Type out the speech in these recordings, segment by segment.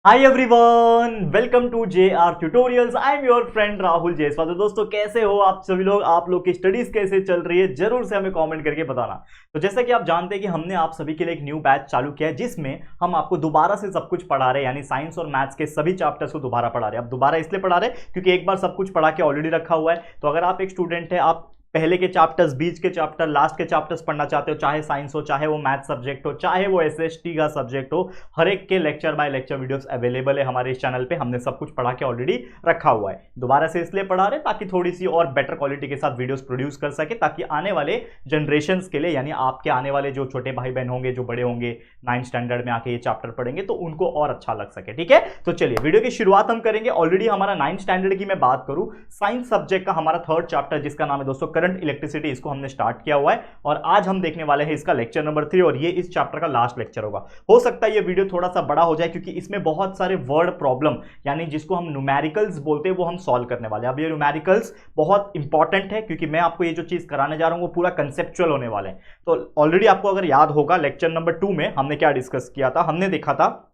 Hi everyone, welcome to JR tutorials. I am your friend Rahul Jaiswal. तो दोस्तों कैसे हो आप सभी लोग? आप लोग की स्टडीज कैसे चल रही है जरूर से हमें कमेंट करके बताना। तो जैसा कि आप जानते हैं कि हमने आप सभी के लिए एक न्यू बैच चालू किया है जिसमें हम आपको दोबारा से सब कुछ पढ़ा रहे हैं, यानी साइंस और मैथ्स के सभी चैप्टर्स को दोबारा पढ़ा रहे हैं। अब दोबारा इसलिए पढ़ा रहे हैं क्योंकि एक बार सब कुछ पढ़ा के ऑलरेडी रखा हुआ है। तो अगर आप एक स्टूडेंट है, आप पहले के चैप्टर्स, बीच के चैप्टर, लास्ट के चैप्टर्स पढ़ना चाहते हो, चाहे साइंस हो, चाहे वो मैथ सब्जेक्ट हो, चाहे वो SST का सब्जेक्ट हो, हर एक के lecture by lecture videos available है हमारे इस चैनल पे। हमने सब कुछ पढ़ा के ऑलरेडी रखा हुआ है। दोबारा से इसलिए पढ़ा रहे ताकि थोड़ी सी और बेटर क्वालिटी के साथ वीडियोस प्रोड्यूस कर सके, ताकि आने वाले जनरेशंस के लिए, यानी आपके आने वाले जो छोटे भाई बहन होंगे, जो बड़े होंगे, 9th स्टैंडर्ड में आके ये चैप्टर पढ़ेंगे तो उनको और अच्छा लग सके। ठीक है, तो चलिए वीडियो की शुरुआत हम करेंगे। ऑलरेडी हमारा 9th स्टैंडर्ड की मैं बात करूं, साइंस सब्जेक्ट का हमारा 3rd चैप्टर जिसका नाम है दोस्तों करंट इलेक्ट्रिसिटी, इसको हमने स्टार्ट किया हुआ है और आज हम देखने वाले हैं इसका लेक्चर नंबर 3 और ये इस चैप्टर का लास्ट लेक्चर होगा। हो सकता है ये वीडियो थोड़ा सा बड़ा हो जाए क्योंकि इसमें बहुत सारे वर्ड प्रॉब्लम, यानी जिसको हम न्यूमेरिकल्स बोलते हैं, वो हम सॉल्व करने वाले हैं। अब ये न्यूमेरिकल्स बहुत इंपॉर्टेंट है क्योंकि मैं आपको ये जो चीज कराने जा रहा हूं वो पूरा कंसेप्चुअल होने वाले हैं। तो ऑलरेडी आपको अगर याद होगा लेक्चर नंबर 2 में हमने क्या डिस्कस किया था, हमने देखा था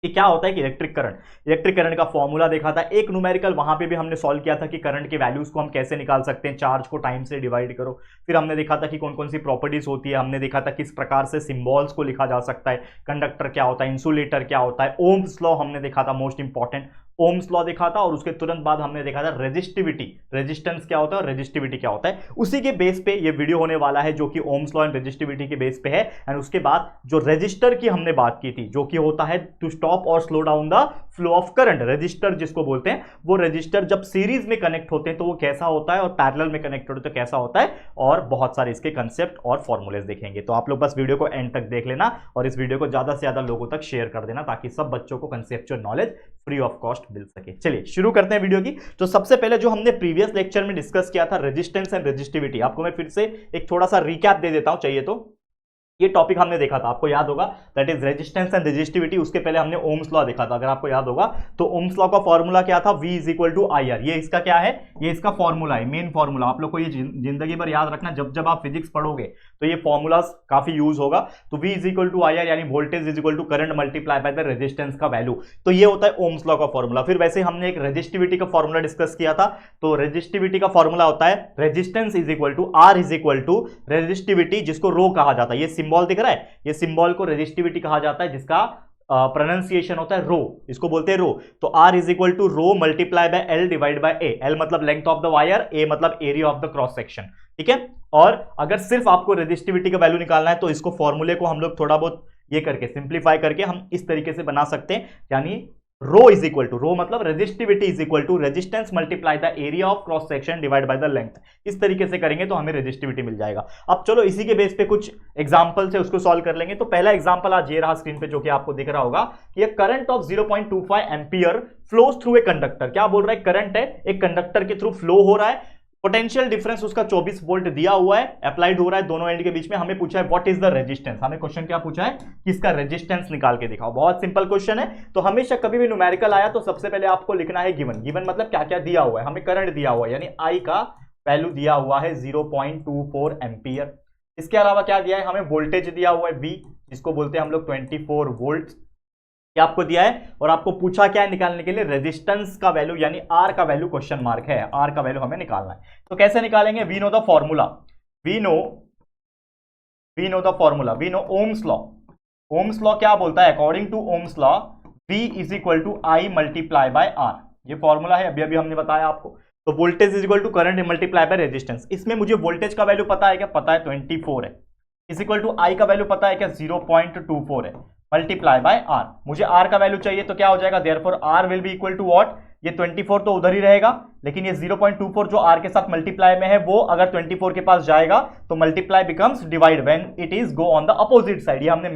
कि क्या होता है कि इलेक्ट्रिक करंट का फॉर्मूला देखा था। एक न्यूमेरिकल वहां पे भी हमने सॉल्व किया था कि करंट के वैल्यूज को हम कैसे निकाल सकते हैं, चार्ज को टाइम से डिवाइड करो। फिर हमने देखा था कि कौन कौन सी प्रॉपर्टीज होती है, हमने देखा था किस प्रकार से सिंबल्स को लिखा जा सकता है, कंडक्टर क्या होता है, इंसुलेटर क्या होता है, ओम्स लॉ हमने देखा था, मोस्ट इंपॉर्टेंट ओम्स लॉ देखा था। और उसके तुरंत बाद हमने देखा था रेजिस्टिविटी, रेजिस्टेंस क्या होता है और रेजिस्टिविटी क्या होता है। उसी के बेस पे ये वीडियो होने वाला है जो कि ओम्स लॉ एंड रेजिस्टिविटी के बेस पे है। एंड उसके बाद जो रेजिस्टर की हमने बात की थी, जो कि होता है टू स्टॉप और slow down the flow of current, resistor जिसको बोलते हैं, वो रेजिस्टर जब सीरीज में कनेक्ट होते हैं तो वो कैसा होता है और पैरेलल में कनेक्ट होते तो कैसा होता है, और बहुत सारे इसके कंसेप्ट और फॉर्मूलेस देखेंगे। तो आप लोग बस वीडियो को एंड तक देख लेना और इस वीडियो को ज्यादा से ज्यादा लोगों तक शेयर कर देना ताकि सब बच्चों को conceptual knowledge free of cost मिल सके। चलिए शुरू करते हैं वीडियो की। तो सबसे पहले जो हमने प्रीवियस लेक्चर में डिस्कस किया था, रेजिस्टेंस एंड रेजिस्टिविटी, आपको मैं फिर से एक थोड़ा सा रिकैप दे देता हूं चाहिए तो। ये टॉपिक हमने देखा था, आपको याद होगा, that is resistance and resistivity. उसके पहले हमने ओम्स लॉ देखा था, अगर आपको याद होगा तो ओम्स लॉ का फॉर्मूला क्या था, V is equal to IR। ये इसका क्या है, ये इसका फॉर्मूला है, मेन फॉर्मूला। आप लोग को ये जिंदगी भर याद रखना, जब जब आप फिजिक्स पढ़ोगे तो ये फॉर्मूलाज काफी यूज होगा। तो V is equal to IR यानी voltage is equal to current multiply by the resistance का वैल्यू। तो ये होता है ओम्स लॉ का फॉर्मूला। फिर वैसे हमने एक रेजिस्टिविटी का फॉर्मूला डिस्कस किया था। तो रेजिस्टिविटी का फॉर्मूला होता है resistance is equal to R is equal to resistivity, जिसको रो कहा जाता है। ये सिंबल दिख रहा है, ये सिंबल को रेजिस्टिविटी कहा जाता है, जिसका प्रोनाउंसिएशन होता है रो, इसको बोलते हैं रो। तो R is equal to rho multiply by L divide by A। L मतलब length of the wire, A मतलब area of the cross section. ठीक है, और अगर सिर्फ आपको रेजिस्टिविटी का वैल्यू निकालना है तो इसको फॉर्मूले को हम लोग थोड़ा बहुत ये करके सिंप्लीफाई करके हम इस तरीके से बना सकते हैं, यानी rho is equal to, rho मतलब resistivity is equal to resistance multiply the area of cross section divide by the length. इस तरीके से करेंगे तो हमें रेजिस्टिविटी मिल जाएगा। अब चलो इसी के बेस पे कुछ एग्जांपल से उसको सॉल्व कर लेंगे। तो पहला एग्जांपल आज ये रहा स्क्रीन पे, जो कि आपको दिख रहा होगा कि ये current of 0.25 ampere flows through a conductor. क्या बोल रहा है, करंट है, एक कंडक्टर के थ्रू फ्लो हो रहा है, पोटेंशियल डिफरेंस उसका 24 वोल्ट दिया हुआ है, अप्लाइड हो रहा है दोनों एंड के बीच में। हमें पूछा है व्हाट इज द रेजिस्टेंस, हमें क्वेश्चन क्या पूछा है कि इसका रेजिस्टेंस निकाल के दिखाओ। बहुत सिंपल क्वेश्चन है। तो हमेशा कभी भी न्यूमेरिकल आया तो सबसे पहले आपको लिखना है गिवन। गिवन मतलब क्या क्या दिया हुआ है, हमें करंट दिया हुआ है, यानी I का वैल्यू दिया हुआ है 0.24 एम्पियर। इसके अलावा क्या दिया है, हमें वोल्टेज दिया हुआ है V, जिसको बोलते हैं हम लोग 24 वोल्ट, क्या आपको दिया है। और आपको पूछा क्या है निकालने के लिए, रेजिस्टेंस का वैल्यू, यानी R का वैल्यू क्वेश्चन मार्क है, R का वैल्यू हमें निकालना है। तो कैसे निकालेंगे, we know the formula, we know the formula, we know Ohm's law. Ohm's law क्या बोलता है, according to Ohm's law V is equal to I multiply by R। ये फॉर्मूला है, अभी अभी हमने बताया आपको। तो voltage is equal to current multiply by resistance. इसमें मुझे वोल्टेज का वैल्यू पता है क्या, पता है 24 है, इज इक्वल टू I का वैल्यू पता है क्या, 0.24 है, मल्टीप्लाई बाय R। मुझे R का वैल्यू चाहिए तो क्या हो जाएगा, therefore R will be equal to what, ये 24 तो उधर ही रहेगा, लेकिन ये 0.24 जो R के साथ मल्टीप्लाई में है वो अगर 24 के पास जाएगा तो multiply becomes divide when it is go on the opposite side. ये हमने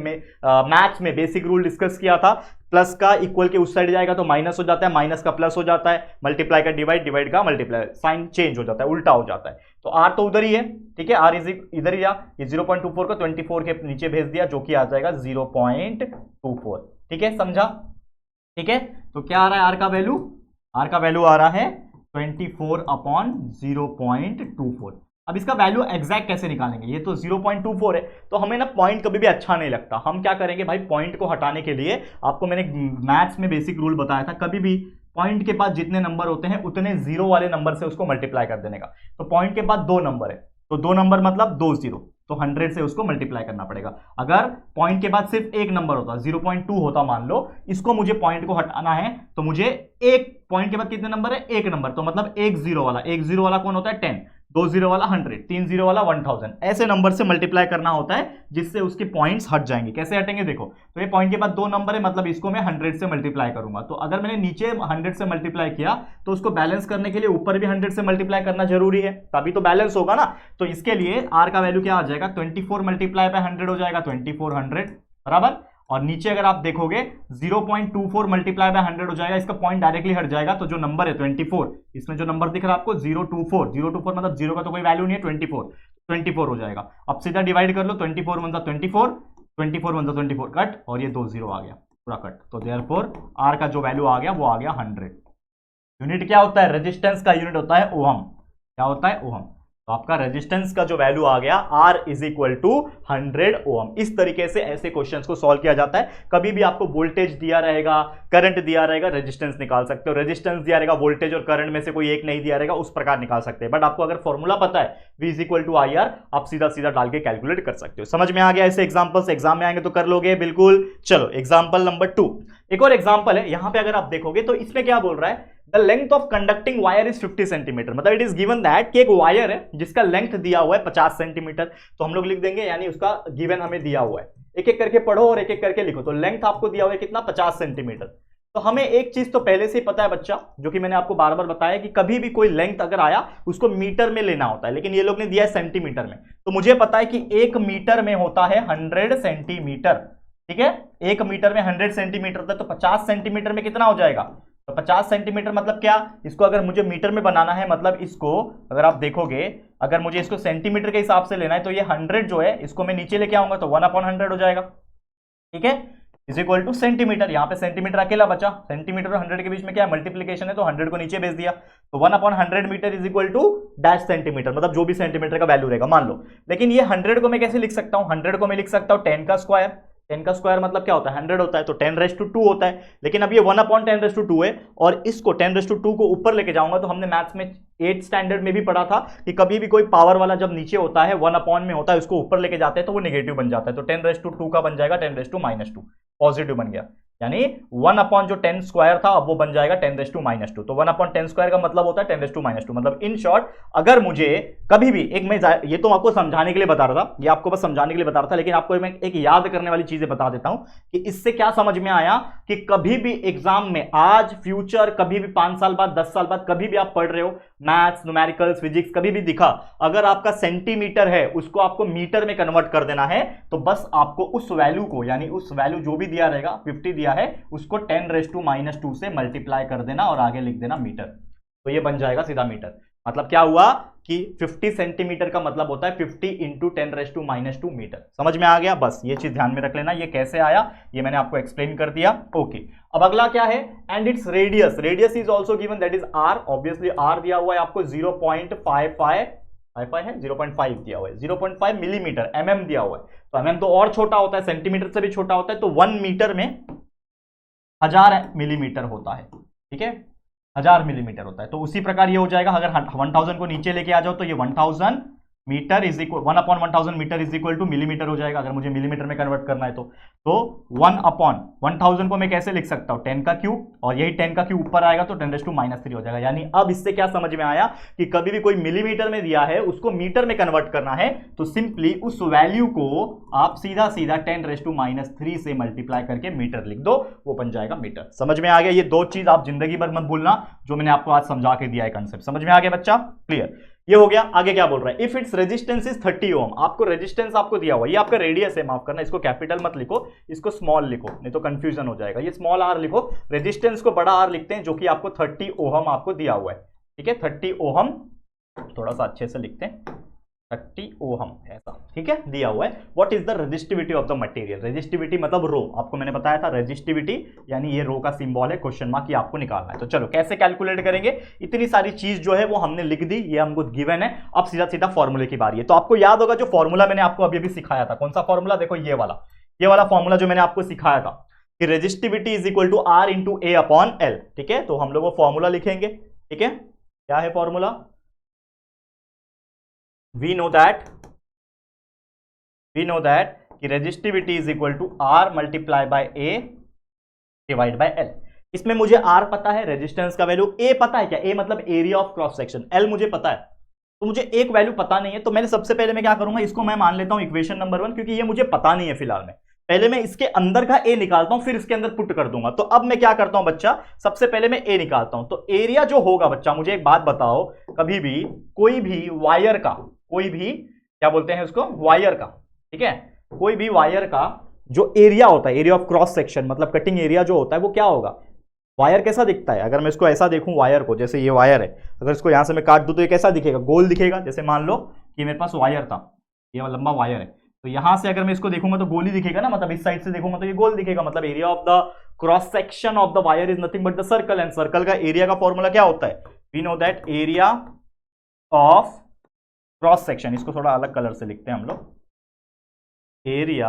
मैथ्स में बेसिक रूल डिस्कस किया था, प्लस का इक्वल के उस साइड जाएगा तो माइनस हो जाता है, माइनस का प्लस हो जाता है, मल्टीप्लाई का डिवाइड, डिवाइड का मल्टीप्लाई, साइन चेंज हो जाता है, उल्टा हो जाता है। तो R तो उधर ही है, ठीक है, R इज इधर ही, ये 0.24 को 24 के नीचे भेज दिया, जो कि आ जाएगा 0.24। ठीक है, समझा, ठीक है। तो क्या आ रहा है R का वैल्यू, R का वैल्यू आ रहा है 24/0.24। अब इसका वैल्यू एग्जैक्ट कैसे निकालेंगे, ये तो 0.24 है, तो हमें ना पॉइंट कभी भी अच्छा नहीं लगता। हम क्या करेंगे भाई, पॉइंट को हटाने के लिए आपको मैंने मैथ्स में बेसिक रूल बताया था, कभी भी पॉइंट के पास जितने नंबर होते हैं उतने जीरो वाले नंबर से उसको मल्टीप्लाई कर देने का। तो पॉइंट के बाद 2 नंबर है, तो 2 नंबर मतलब 2 जीरो, तो 100 से उसको मल्टीप्लाई करना पड़ेगा। अगर पॉइंट के बाद सिर्फ एक नंबर होता, 0.2 होता मान लो, इसको मुझे पॉइंट को हटाना है, तो मुझे एक पॉइंट के बाद कितने नंबर है, एक नंबर, तो मतलब एक जीरो वाला कौन होता है 10, 2 जीरो वाला 100, 3 जीरो वाला 1000, ऐसे नंबर से मल्टीप्लाई करना होता है जिससे उसके पॉइंट्स हट जाएंगे। कैसे हटेंगे देखो, तो ये पॉइंट के बाद 2 नंबर है, मतलब इसको मैं 100 से मल्टीप्लाई करूंगा। तो अगर मैंने नीचे 100 से मल्टीप्लाई किया तो उसको बैलेंस करने के लिए ऊपर भी 100 से मल्टीप्लाई करना जरूरी है, तभी तो बैलेंस होगा ना। तो इसके लिए आर का वैल्यू क्या आ जाएगा, 24 मल्टीप्लाई बाय 100 हो जाएगा 2400 बराबर। और नीचे अगर आप देखोगे 0.24 मल्टीप्लाई बाय 100 हो जाएगा, इसका पॉइंट डायरेक्टली हट जाएगा, तो जो नंबर है 24, इसमें जो नंबर दिख रहा है आपको 024 मतलब जीरो का तो कोई वैल्यू नहीं है, 24 हो जाएगा। अब सीधा डिवाइड कर लो, 24 1 24, 24 1 24 कट, और ये 2 जीरो आ गया पूरा कट। तो देयरफॉर आर का जो वैल्यू आ गया वो आ गया 100। यूनिट क्या होता है, रेजिस्टेंस का यूनिट होता है ओहम। क्या होता है, ओहम। तो आपका रेजिस्टेंस का जो वैल्यू आ गया R इज इक्वल टू 100 ओम। इस तरीके से ऐसे क्वेश्चंस को सॉल्व किया जाता है। कभी भी आपको वोल्टेज दिया रहेगा, करंट दिया रहेगा, रेजिस्टेंस निकाल सकते हो। रेजिस्टेंस दिया रहेगा, वोल्टेज और करंट में से कोई एक नहीं दिया रहेगा, उस प्रकार निकाल सकते हैं। बट आपको अगर फॉर्मूला पता है V is equal to IR, आप सीधा सीधा डाल के कैलकुलेट कर सकते हो। समझ में आ गया? ऐसे एग्जांपल्स एग्जाम में आएंगे तो कर लोगे बिल्कुल। चलो एग्जांपल नंबर 2, एक और एग्जांपल है। यहां पे अगर आप देखोगे तो इसमें क्या बोल रहा है, the length of conducting wire is 50 centimetre. मतलब इट इज गिवन दैट कि एक वायर है जिसका लेंथ दिया हुआ है 50 सेंटीमीटर। तो हम लोग लिख देंगे, यानी उसका गिवन हमें दिया हुआ है। एक एक करके पढ़ो और एक एक करके लिखो। तो लेंथ आपको दिया हुआ है कितना, 50 सेंटीमीटर। तो हमें एक चीज तो पहले से ही पता है बच्चा, जो कि मैंने आपको बार बार बताया कि कभी भी कोई लेंथ अगर आया उसको मीटर में लेना होता है, लेकिन ये लोग ने दिया है सेंटीमीटर में। तो मुझे पता है कि 1 मीटर में होता है 100 सेंटीमीटर। ठीक है, 1 मीटर में 100 सेंटीमीटर होता है, तो 50 सेंटीमीटर में कितना हो जाएगा, तो 50 सेंटीमीटर मतलब क्या, इसको अगर मुझे मीटर में बनाना है, मतलब इसको अगर आप देखोगे, अगर मुझे इसको सेंटीमीटर के हिसाब से लेना है, तो ये 100 जो है इसको मैं नीचे लेके आऊंगा तो 1/100 हो जाएगा। ठीक है, इज इक्वल टू सेंटीमीटर। यहां पे सेंटीमीटर अकेला बचा, सेंटीमीटर और 100 के बीच में क्या है, मल्टीप्लीकेशन है, तो 100 को नीचे भेज दिया। तो 1/100 metre is equal to dash centimetre, मतलब जो भी सेंटीमीटर का वैल्यू रहेगा मान लो। लेकिन ये 100 को मैं कैसे लिख सकता हूं, 100 को मैं लिख सकता हूं 10 का स्क्वायर। 10 का स्क्वायर मतलब क्या होता है, 100 होता है, तो 10⁻²² होता है। लेकिन अब ये 1/10⁻² है, और इसको 10⁻² को ऊपर लेके जाऊंगा। तो हमने मैथ्स में 8th स्टैंडर्ड में भी पढ़ा था कि कभी भी कोई पावर वाला जब नीचे होता है 1 में होता है, उसको ऊपर लेके जाते हैं तो वो नेगेटिव बन जाता है। तो 10⁻² का बन जाएगा 10⁻², पॉजिटिव बन गया। यानी 1 जो 10 स्क्वायर था अब वो बन जाएगा 10⁻²। तो 1/10 स्क्वायर का मतलब होता है 10⁻²। मतलब इन शॉर्ट, अगर मुझे कभी भी एक, मैं ये तो आपको समझाने के लिए बता रहा था, ये आपको बस समझाने के लिए बता रहा था, लेकिन आपको मैं एक याद करने वाली चीजें बता देता हूं कि इससे क्या समझ में आया कि कभी भी एग्जाम में, आज, फ्यूचर, कभी भी 5 साल बाद, 10 साल बाद, कभी भी आप पढ़ रहे हो मैथ्स, न्यूमेरिकल्स, फिजिक्स, कभी भी दिखा, अगर आपका सेंटीमीटर है उसको आपको मीटर में कन्वर्ट कर देना है, तो बस आपको उस वैल्यू को, यानी उस वैल्यू जो भी दिया रहेगा 50 दिया है, उसको 10⁻² से मल्टीप्लाई कर देना और आगे लिख देना मीटर। तो ये बन जाएगा सीधा मीटर। मतलब क्या हुआ कि 50 सेंटीमीटर का मतलब होता है 50 इंटू 10⁻² मीटर। समझ में आ गया? बस ये चीज ध्यान में रख लेना। ये कैसे आया ये मैंने आपको एक्सप्लेन कर दिया। ओके, अब अगला क्या है, and its radius. Radius is also given, that is R। Obviously R दिया हुआ है आपको 0.55 है, 0.5 दिया हुआ है, 0.5 मिलीमीटर। mm दिया हुआ है, तो mm तो और छोटा होता है, सेंटीमीटर से भी छोटा होता है। तो 1 मीटर में 1000 मिलीमीटर होता है। ठीक है, 1000 मिलीमीटर होता है। तो उसी प्रकार ये हो जाएगा, अगर 1000 को नीचे लेके आ जाओ तो ये 1000 metre is equal 1/1000 metre is equal to millimetre हो जाएगा, अगर मुझे मिलीमीटर में कन्वर्ट करना है तो 1/1000 को मैं कैसे लिख सकता हूं, 10 का क्यूब, और यही 10 का क्यूब ऊपर आएगा तो 10⁻³ हो जाएगा। यानी अब इससे क्या समझ में आया कि कभी भी कोई मिलीमीटर में दिया है उसको मीटर में कन्वर्ट करना है, तो सिंपली उस वैल्यू को आप सीधा सीधा 10⁻³ से मल्टीप्लाई करके मीटर लिख दो, वो बन जाएगा मीटर। समझ में आ गया? ये दो चीज आप जिंदगी भर मत भूलना, जो मैंने आपको आज समझा के दिया है कंसेप्ट। समझ में आ गया बच्चा? क्लियर? ये हो गया। आगे क्या बोल रहा है, इफ इट्स रेजिस्टेंस इज 30 ओम। आपको रेजिस्टेंस आपको दिया हुआ, ये आपका रेडियस है, माफ करना, इसको कैपिटल मत लिखो, इसको स्मॉल लिखो, नहीं तो कंफ्यूजन हो जाएगा। ये स्मॉल r लिखो, रेजिस्टेंस को बड़ा R लिखते हैं, जो कि आपको 30 ओहम आपको दिया हुआ है। ठीक है, 30 ओहम, थोड़ा सा अच्छे से लिखते हैं, 30 ओहम, ऐसा, ठीक है, दिया हुआ है। What is the resistivity of the material? Resistivity मतलब रो, आपको मैंने बताया था रेजिस्टिविटी यानी ये रो का सिंबल है, क्वेश्चन मार्क, ये आपको निकालना है। तो चलो कैसे कैलकुलेट करेंगे? इतनी सारी चीज जो है वो हमने लिख दी, ये हमको गिवन है। अब सीधा सीधा फॉर्मूले की बारी है। तो आपको याद होगा जो फॉर्मूला मैंने आपको अभी अभी सिखाया था, कौन सा फॉर्मूला? देखो ये वाला फॉर्मूला जो मैंने आपको सिखाया था कि resistivity is equal to R into A upon L, ठीक है। तो हम लोग वो फॉर्मूला लिखेंगे, ठीक है। क्या है फॉर्मूला? we know that कि resistivity is equal to R multiply by A divide by L. इसमें मुझे आर पता है, रेजिस्टेंस का वैल्यू, ए पता है क्या? ए मतलब area of cross section, L मुझे पता है, तो मुझे एक वैल्यू पता नहीं है। तो मैंने सबसे पहले मैं क्या करूंगा, इसको मैं मान लेता हूं इक्वेशन नंबर 1, क्योंकि ये मुझे पता नहीं है फिलहाल में। पहले मैं इसके अंदर का ए निकालता हूं, फिर इसके अंदर पुट कर दूंगा। तो अब मैं क्या करता हूं बच्चा, सबसे पहले मैं ए निकालता हूं। तो एरिया जो होगा बच्चा, मुझे एक बात बताओ, कभी भी कोई भी वायर का, कोई भी क्या बोलते हैं उसको, वायर का, ठीक है, कोई भी वायर का जो एरिया होता है, एरिया ऑफ क्रॉस सेक्शन मतलब कटिंग एरिया जो होता है, वो क्या होगा? वायर कैसा दिखता है? अगर मैं इसको ऐसा देखूं वायर को, जैसे ये वायर है, अगर इसको यहां से मैं काट दूं तो ये कैसा दिखेगा? गोल दिखेगा। जैसे मान लो कि मेरे पास वायर था, ये लंबा वायर है, तो यहां से अगर मैं इसको देखूंगा तो गोल ही दिखेगा ना, मतलब इस साइड से देखूंगा तो ये गोल दिखेगा। मतलब area of the cross section of the wire is nothing but the circle, and circle का एरिया का फॉर्मूला क्या होता है? We know that area of cross section, इसको थोड़ा अलग कलर से लिखते हैं हम लोग, area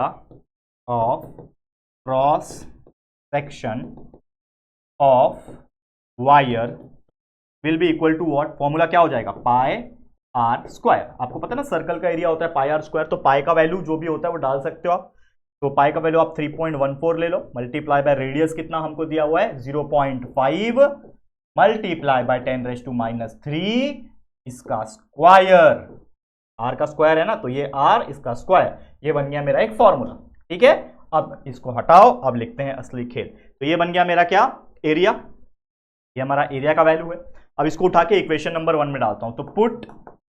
of cross section of wire will be equal to what? Formula क्या हो जाएगा? Pi r square. आपको पता है ना सर्कल का एरिया होता है पाई आर स्क्वायर, तो पाई का वैल्यू जो भी होता है वो डाल सकते हो आप। तो पाई का वैल्यू आप 3.14 ले लो, मल्टीप्लाई बाय रेडियस कितना हमको दिया हुआ है? 0.5 मल्टीप्लाई बाय 10⁻³ इसका स्क्वायर, आर का स्क्वायर है ना, तो ये आर इसका स्क्वायर, ये बन गया मेरा एक फॉर्मूला, ठीक है। अब इसको हटाओ, अब लिखते हैं असली खेल। तो ये बन गया मेरा क्या? एरिया, ये हमारा एरिया का वैल्यू है। अब इसको उठा के इक्वेशन नंबर 1 में डालता हूं, तो पुट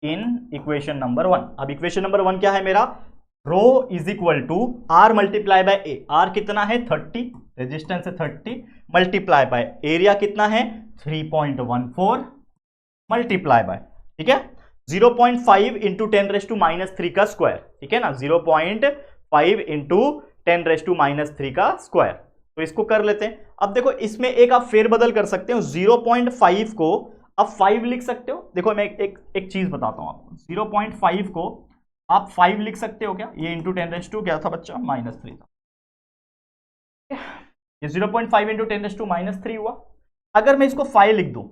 इन इक्वेशन नंबर 1। अब इक्वेशन नंबर 1 क्या है मेरा? Rho is equal to R multiply by A. R कितना है? 30, रेजिस्टेंस है 30, मल्टीप्लाई बाय एरिया कितना है? 3.14 मल्टीप्लाई बाय, ठीक है, 0.5 इंटू 10⁻³ का स्क्वायर, ठीक है ना, 0.5 इंटू 10⁻³ का स्क्वायर। तो इसको कर लेते हैं। अब देखो इसमें एक आप फेरबदल कर सकते हो, 0.5 को आप 5 लिख सकते हो। देखो मैं एक चीज बताता हूं आपको, 0.5 को आप 5 लिख सकते हो क्या? ये इंटू 10⁻³ क्या था बच्चा? -3 था। ये 0.5 इंटू 10⁻³ हुआ। अगर मैं इसको 5 लिख दूं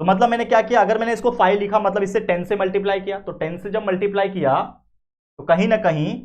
तो मतलब मैंने क्या किया? अगर मैंने इसको 5 लिखा मतलब इससे 10 से मल्टीप्लाई किया, तो 10 से जब मल्टीप्लाई किया तो कहीं ना कहीं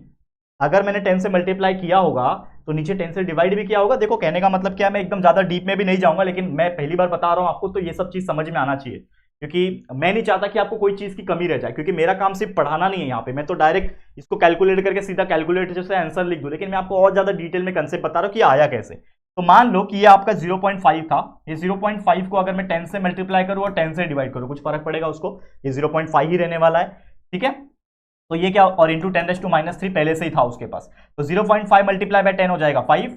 अगर मैंने 10 से मल्टीप्लाई किया होगा तो नीचे 10 से डिवाइड भी किया होगा। देखो कहने का मतलब क्या है, मैं एकदम ज्यादा डीप में भी नहीं जाऊंगा, लेकिन मैं पहली बार बता रहा हूं आपको, तो ये सब चीज समझ में आना चाहिए, क्योंकि मैं नहीं चाहता कि आपको कोई चीज की कमी रह जाए, क्योंकि मेरा काम सिर्फ पढ़ाना नहीं है यहाँ पे। मैं तो डायरेक्ट इसको कैलकुलेट करके सीधा कैलकुलेटर से आंसर लिख दूं, लेकिन मैं आपको और ज्यादा डिटेल में कंसेप्ट बता रहा हूं कि आया कैसे। तो मान लो कि ये आपका 0.5 था, ये 0.5 को अगर मैं 10 से मल्टीप्लाई करूं और 10 से डिवाइड करूं, कुछ फर्क पड़ेगा उसको? ये 0.5 ही रहने वाला है, ठीक है। तो ये क्या, और इंटू 10⁻³ पहले से ही था उसके पास, तो 0.5 मल्टीप्लाई बाय 10 हो जाएगा 5,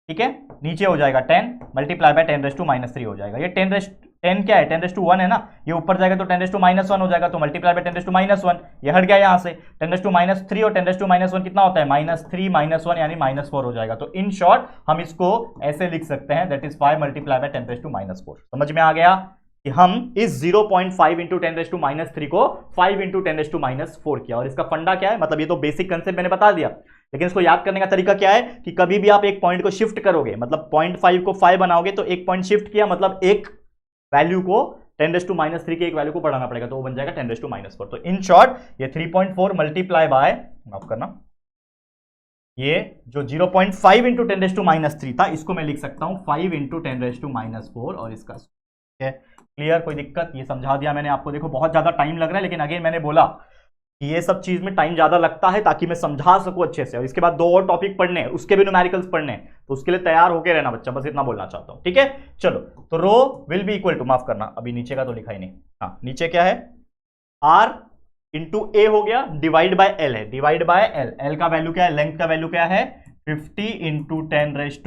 ठीक है, नीचे हो जाएगा 10 मल्टीप्लाई बाय 10⁻³ हो जाएगा। ये 10 क्या है? 10⁻1 है ना, ये ऊपर जाएगा तो 10⁻1 हो जाएगा, तो मल्टीप्लाई बाय 10⁻1, ये हट गया यहाँ से। 10⁻³ और 10⁻1 कितना होता है? -3 -1 यानी -4 हो जाएगा। तो इन शॉर्ट हम इसको ऐसे लिख सकते हैं, दैट इज 5 मल्टीप्लाई बाय 10⁻4। समझ में आ गया कि हम इस 0.5 इंटू 10⁻³ को 5 इंटू 10⁻4 किया। और इसका फंडा क्या है? मतलब ये तो बेसिक कंसेप्ट मैंने बता दिया, लेकिन इसको याद करने का तरीका क्या है कि कभी भी आप एक पॉइंट को शिफ्ट करोगे, मतलब 0.5 को 5 बनाओगे तो एक पॉइंट शिफ्ट किया, मतलब एक वैल्यू को 10⁻³ के एक वैल्यू को बढ़ाना पड़ेगा, तो वो बन जाएगा 10⁻4। तो इन शॉर्ट ये 3.4 मल्टीप्लाई बाय, माफ करना, ये जो 0.5 इंटू 10⁻³ था, इसको मैं लिख सकता हूं 5 इंटू 10⁻4 और इसका, क्लियर? कोई दिक्कत? ये समझा दिया मैंने आपको। देखो बहुत ज्यादा टाइम लग रहा है, लेकिन अगेन मैंने बोला कि ये सब चीज में टाइम ज्यादा लगता है ताकि मैं समझा सकूं अच्छे से, और इसके बाद 2 और टॉपिक पढ़ने हैं, उसके भी न्यूमेरिकल्स पढ़ने हैं, तो उसके लिए तैयार होकर रहना बच्चा, बस इतना बोलना चाहता हूं, ठीक है। चलो, तो रो विल बी इक्वल टू, माफ करना अभी नीचे का तो लिखा ही नहीं, हाँ नीचे क्या है? आर इंटू ए हो गया, डिवाइड बाय एल है, डिवाइड बाय एल। एल का वैल्यू क्या है? लेंथ का वैल्यू क्या है? 50 इंटू 10⁻²,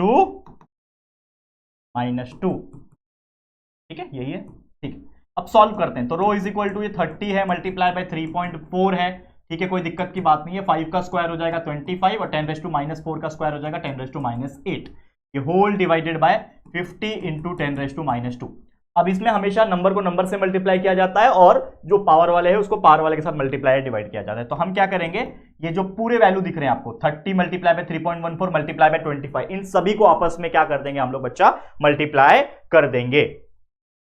ठीक है, यही है, ठीक है। अब सॉल्व करते हैं, तो रो इज इक्वल टू ये 30 है मल्टीप्लाई बाय 3.4 है, ठीक है, कोई दिक्कत की बात नहीं है। 5 का स्क्वायर हो जाएगा 25 और 10⁻⁴ का स्क्वायर हो जाएगा 10⁻⁸ ये होल डिवाइडेड बाय 50 इंटू 10⁻²। अब इसमें हमेशा नंबर को नंबर से मल्टीप्लाई किया जाता है और जो पावर वाले है उसको पावर वाले के साथ मल्टीप्लाई डिवाइड किया जाता है। तो हम क्या करेंगे, ये जो पूरे वैल्यू दिख रहे हैं आपको 30 मल्टीप्लाई बाय 3.14 मल्टीप्लाई बाय 25, इन सभी को आपस में क्या कर देंगे हम लोग बच्चा, मल्टीप्लाई कर देंगे,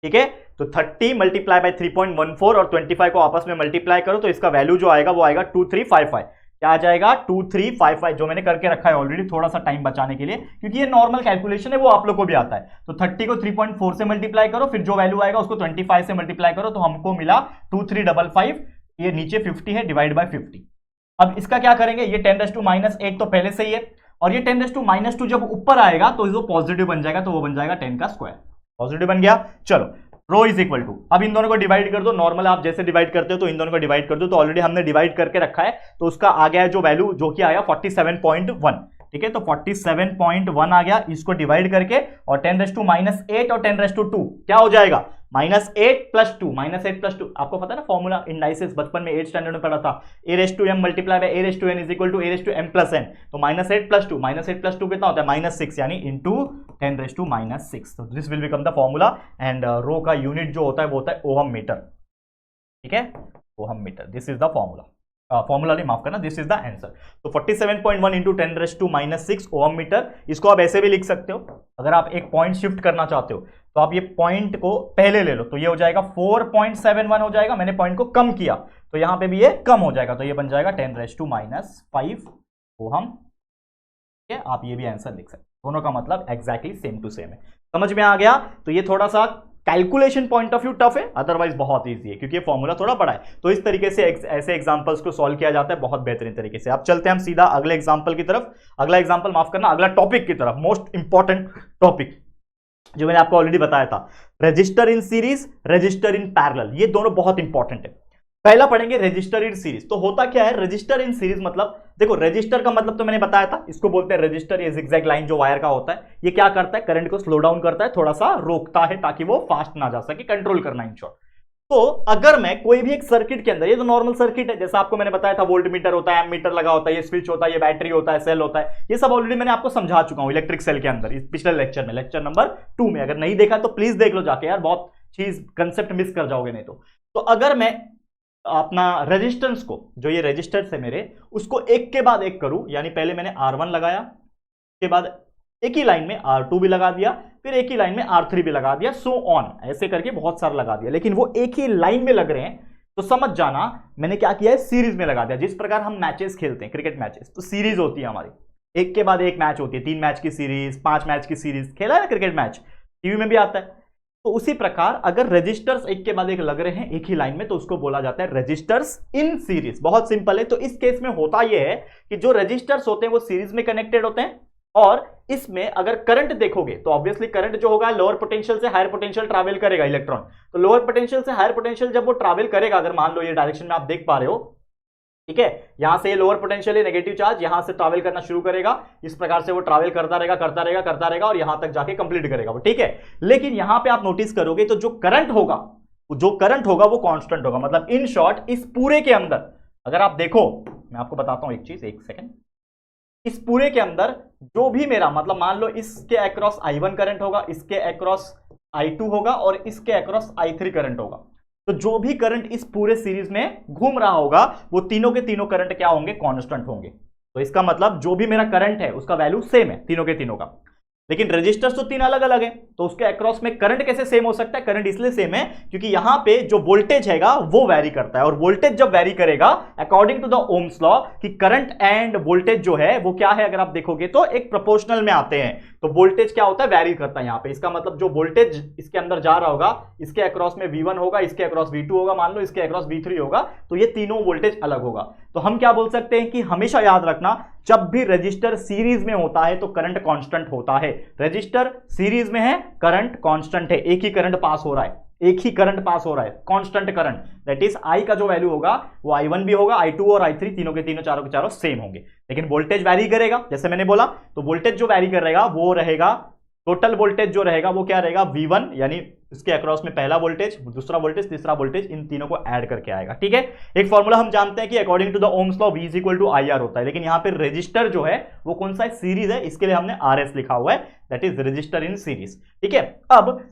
ठीक है। तो 30 मल्टीप्लाई बाय 3.14 और 25 को आपस में मल्टीप्लाई करो तो इसका वैल्यू जो आएगा वो आएगा 2355। क्या आ जाएगा 2355, जो मैंने करके रखा है ऑलरेडी थोड़ा सा टाइम बचाने के लिए, क्योंकि ये नॉर्मल कैलकुलेशन है, वो आप लोग को भी आता है। तो 30 को 3.4 से मल्टीप्लाई करो, फिर जो वैल्यू आएगा उसको 25 से मल्टीप्लाई करो, तो हमको मिला 2355। ये नीचे 50 है, डिवाइड बाय 50। अब इसका क्या करेंगे, ये 10⁻⁸ तो पहले से ही है, और ये 10⁻² जब ऊपर आएगा तो जो पॉजिटिव बन जाएगा तो वो बन जाएगा 10 का स्क्वायर, पॉजिटिव बन गया। चलो रो इज इक्वल टू, अब इन दोनों को डिवाइड कर दो, नॉर्मल आप जैसे डिवाइड करते हो तो इन दोनों को डिवाइड कर दो, तो ऑलरेडी हमने डिवाइड करके रखा है, तो उसका आ गया जो वैल्यू, जो कि आया 47.1, ठीक है। तो 47.1 आ गया, इसको डिवाइड करके, और 10⁻⁸ और 10⁻² क्या हो जाएगा, -8 + 2, -8 + 2 आपको पता है ना फॉर्मूला, इंडाइसिस बचपन में 8th स्टैंडर्ड में पढ़ा था, a⁻m multiply by a⁻n is equal to a⁻m + n। तो -8 + 2, -8 + 2 कितना होता है, -6, यानी इंटू 10⁻⁶। तो this will become the formula, and rho का यूनिट जो होता है वो होता है ओहम मीटर, ठीक है, ohm metre. This is the formula, formula नहीं, माफ करना, दिस इज द आंसर। तो 47.1 इंटू 10⁻⁻6 ओहम मीटर। इसको आप ऐसे भी लिख सकते हो, अगर आप एक पॉइंट शिफ्ट करना चाहते हो तो आप ये पॉइंट को पहले ले लो, तो ये हो जाएगा 4.71 हो जाएगा, मैंने पॉइंट को कम किया तो यहां पे भी ये कम हो जाएगा, तो ये बन जाएगा 10⁻⁵ ओहम, ठीक है। आप ये भी आंसर लिख सकते हो, दोनों का मतलब एग्जैक्टली सेम टू सेम है। समझ में आ गया। तो ये थोड़ा सा calculation point of view tough है, अदरवाइज बहुत इजी है, क्योंकि ये फॉर्मूला थोड़ा बड़ा है। तो इस तरीके से ऐसे एग्जांपल्स को सॉल्व किया जाता है बहुत बेहतरीन तरीके से। अब चलते हैं हम सीधा अगले एग्जांपल की तरफ, अगला एग्जांपल माफ करना, अगला टॉपिक की तरफ, मोस्ट इंपॉर्टेंट टॉपिक जो मैंने आपको ऑलरेडी बताया था, register in series, register in parallel, ये दोनों बहुत इंपॉर्टेंट है। पहला पढ़ेंगे रजिस्टर इन सीरीज। तो होता क्या है रजिस्टर इन सीरीज, मतलब देखो रजिस्टर का मतलब तो मैंने बताया था, इसको बोलते हैं रजिस्टर, ये जिगजैग लाइन जो वायर का होता है, ये क्या करता है, करंट को स्लो डाउन करता है, थोड़ा सा रोकता है ताकि वो फास्ट ना जा सके, कंट्रोल करना इन शॉर्ट। तो अगर मैं कोई भी एक सर्किट के अंदर, ये तो नॉर्मल सर्किट है, जैसा आपको मैंने बताया था, वोल्ट मीटर होता है, एमीटर लगा होता है, ये स्विच होता है, ये बैटरी होता है, सेल होता है, ये सब ऑलरेडी मैंने आपको समझा चुका हूं इलेक्ट्रिक सेल के अंदर, इस पिछले लेक्चर में, लेक्चर नंबर 2 में। अगर नहीं देखा तो प्लीज देख लो जाके यार, बहुत चीज कंसेप्ट मिस कर जाओगे नहीं तो अगर मैं अपना रेजिस्टेंस को, जो ये रेजिस्टर्स है मेरे, उसको एक के बाद एक करूं, यानी पहले मैंने R1 लगाया, उसके बाद एक ही लाइन में R2 भी लगा दिया, फिर एक ही लाइन में R3 भी लगा दिया, सो ऑन, ऐसे करके बहुत सारा लगा दिया, लेकिन वो एक ही लाइन में लग रहे हैं, तो समझ जाना मैंने क्या किया है, सीरीज में लगा दिया। जिस प्रकार हम मैचेस खेलते हैं, क्रिकेट मैचेस, तो सीरीज होती है हमारी, एक के बाद एक मैच होती है, 3 मैच की सीरीज, 5 मैच की सीरीज, खेला है ना क्रिकेट मैच, टीवी में भी आता है। तो उसी प्रकार अगर रजिस्टर्स एक के बाद एक लग रहे हैं एक ही लाइन में, तो उसको बोला जाता है रजिस्टर्स इन सीरीज। बहुत सिंपल है। तो इस केस में होता यह है कि जो रजिस्टर्स होते हैं वो सीरीज में कनेक्टेड होते हैं, और इसमें अगर करंट देखोगे तो ऑब्वियसली करंट जो होगा लोअर पोटेंशियल से हायर पोटेंशियल ट्रैवल करेगा इलेक्ट्रॉन। तो लोअर पोटेंशियल से हायर पोटेंशियल जब वो ट्रैवल करेगा, अगर मान लो ये डायरेक्शन में आप देख पा रहे हो, ठीक है, यहां से ये लोअर पोटेंशियल है, नेगेटिव चार्ज यहां से ट्रैवल करना शुरू करेगा, इस प्रकार से वो ट्रैवल करता रहेगा करता रहेगा करता रहेगा और यहां तक जाके कंप्लीट करेगा वो, ठीक है। लेकिन यहां पे आप नोटिस करोगे तो जो करंट होगा वो कांस्टेंट होगा। मतलब इन शॉर्ट इस पूरे के अंदर अगर आप देखो, मैं आपको बताता हूं एक चीज, एक सेकेंड, इस पूरे के अंदर जो भी मेरा, मतलब मान लो इसके अक्रॉस I1 करंट होगा, इसके अक्रॉस I2 होगा और इसके अक्रॉस I3 करंट होगा, तो जो भी करंट इस पूरे सीरीज में घूम रहा होगा वो तीनों के तीनों करंट क्या होंगे, कांस्टेंट होंगे। तो इसका मतलब जो भी मेरा करंट है उसका वैल्यू सेम है तीनों के तीनों का। लेकिन रजिस्टर्स तो 3 अलग अलग है, तो उसके अक्रॉस में करंट कैसे सेम हो सकता है? करंट इसलिए सेम है क्योंकि यहां पे जो वोल्टेज हैगा वो वैरी करता है, और वोल्टेज जब वैरी करेगा according to the Ohm's law कि करंट एंड वोल्टेज जो है वो क्या है, अगर आप देखोगे तो एक प्रोपोर्शनल में आते हैं। तो वोल्टेज क्या होता है, वैरी करता है यहां पे। इसका मतलब जो वोल्टेज इसके अंदर जा रहा होगा, इसके अक्रॉस में V1 होगा, इसके अक्रॉस V2 होगा, मान लो इसके अक्रॉस V3 होगा, तो ये तीनों वोल्टेज अलग होगा। तो हम क्या बोल सकते हैं कि हमेशा याद रखना, जब भी रजिस्टर सीरीज में होता है तो करंट कांस्टेंट होता है। रजिस्टर सीरीज में है, करंट कांस्टेंट है, एक ही करंट पास हो रहा है, एक ही करंट पास हो रहा है, constant current. That is I का जो वैल्यू होगा वो I1 भी होगा, I2 और I3 तीनों के तीनों चारों के चारों सेम होंगे। लेकिन वोल्टेज वैरी करेगा, जैसे मैंने बोला, तो वोल्टेज जो वैरी करेगा वो रहेगा टोटल वोल्टेज जो रहेगा वो क्या रहेगा, V1 यानी इसके अक्रॉस में पहला वोल्टेज, दूसरा वोल्टेज, तीसरा वोल्टेज, इन तीनों को ऐड करके आएगा। ठीक है, एक फॉर्मूला हम जानते हैं कि according to the Ohm's law V is equal to IR होता है, लेकिन यहां पे रजिस्टर जो है वो कौन सा है, सीरीज है, इसके लिए हमने RS लिखा हुआ है, that is register in series. ठीक है, अब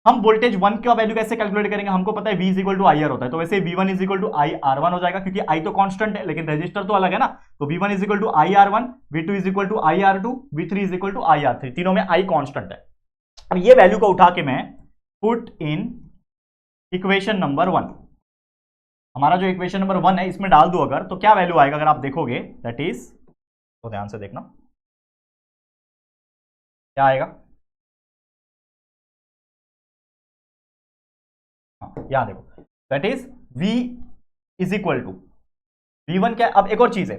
हम वोल्टेज 1 का वैल्यू कैसे कैलकुलेट करेंगे, हमको पता है V is equal to IR होता है, तो वैसे V1 is equal to IR1 हो जाएगा, क्योंकि I तो कांस्टेंट है लेकिन रजिस्टर तो अलग है ना, तो V1 is equal to IR1, V2 is equal to IR2, V3 is equal to IR3, तीनों में I कांस्टेंट है। अब ये वैल्यू को उठा के मैं पुट इन इक्वेशन नंबर 1, हमारा जो इक्वेशन नंबर 1 है इसमें डाल दूं अगर, तो क्या वैल्यू आएगा अगर आप देखोगे, दैट इज, तो ध्यान से देखना क्या आएगा, यहां देखो, that is V is equal to V1 क्या, अब एक और चीज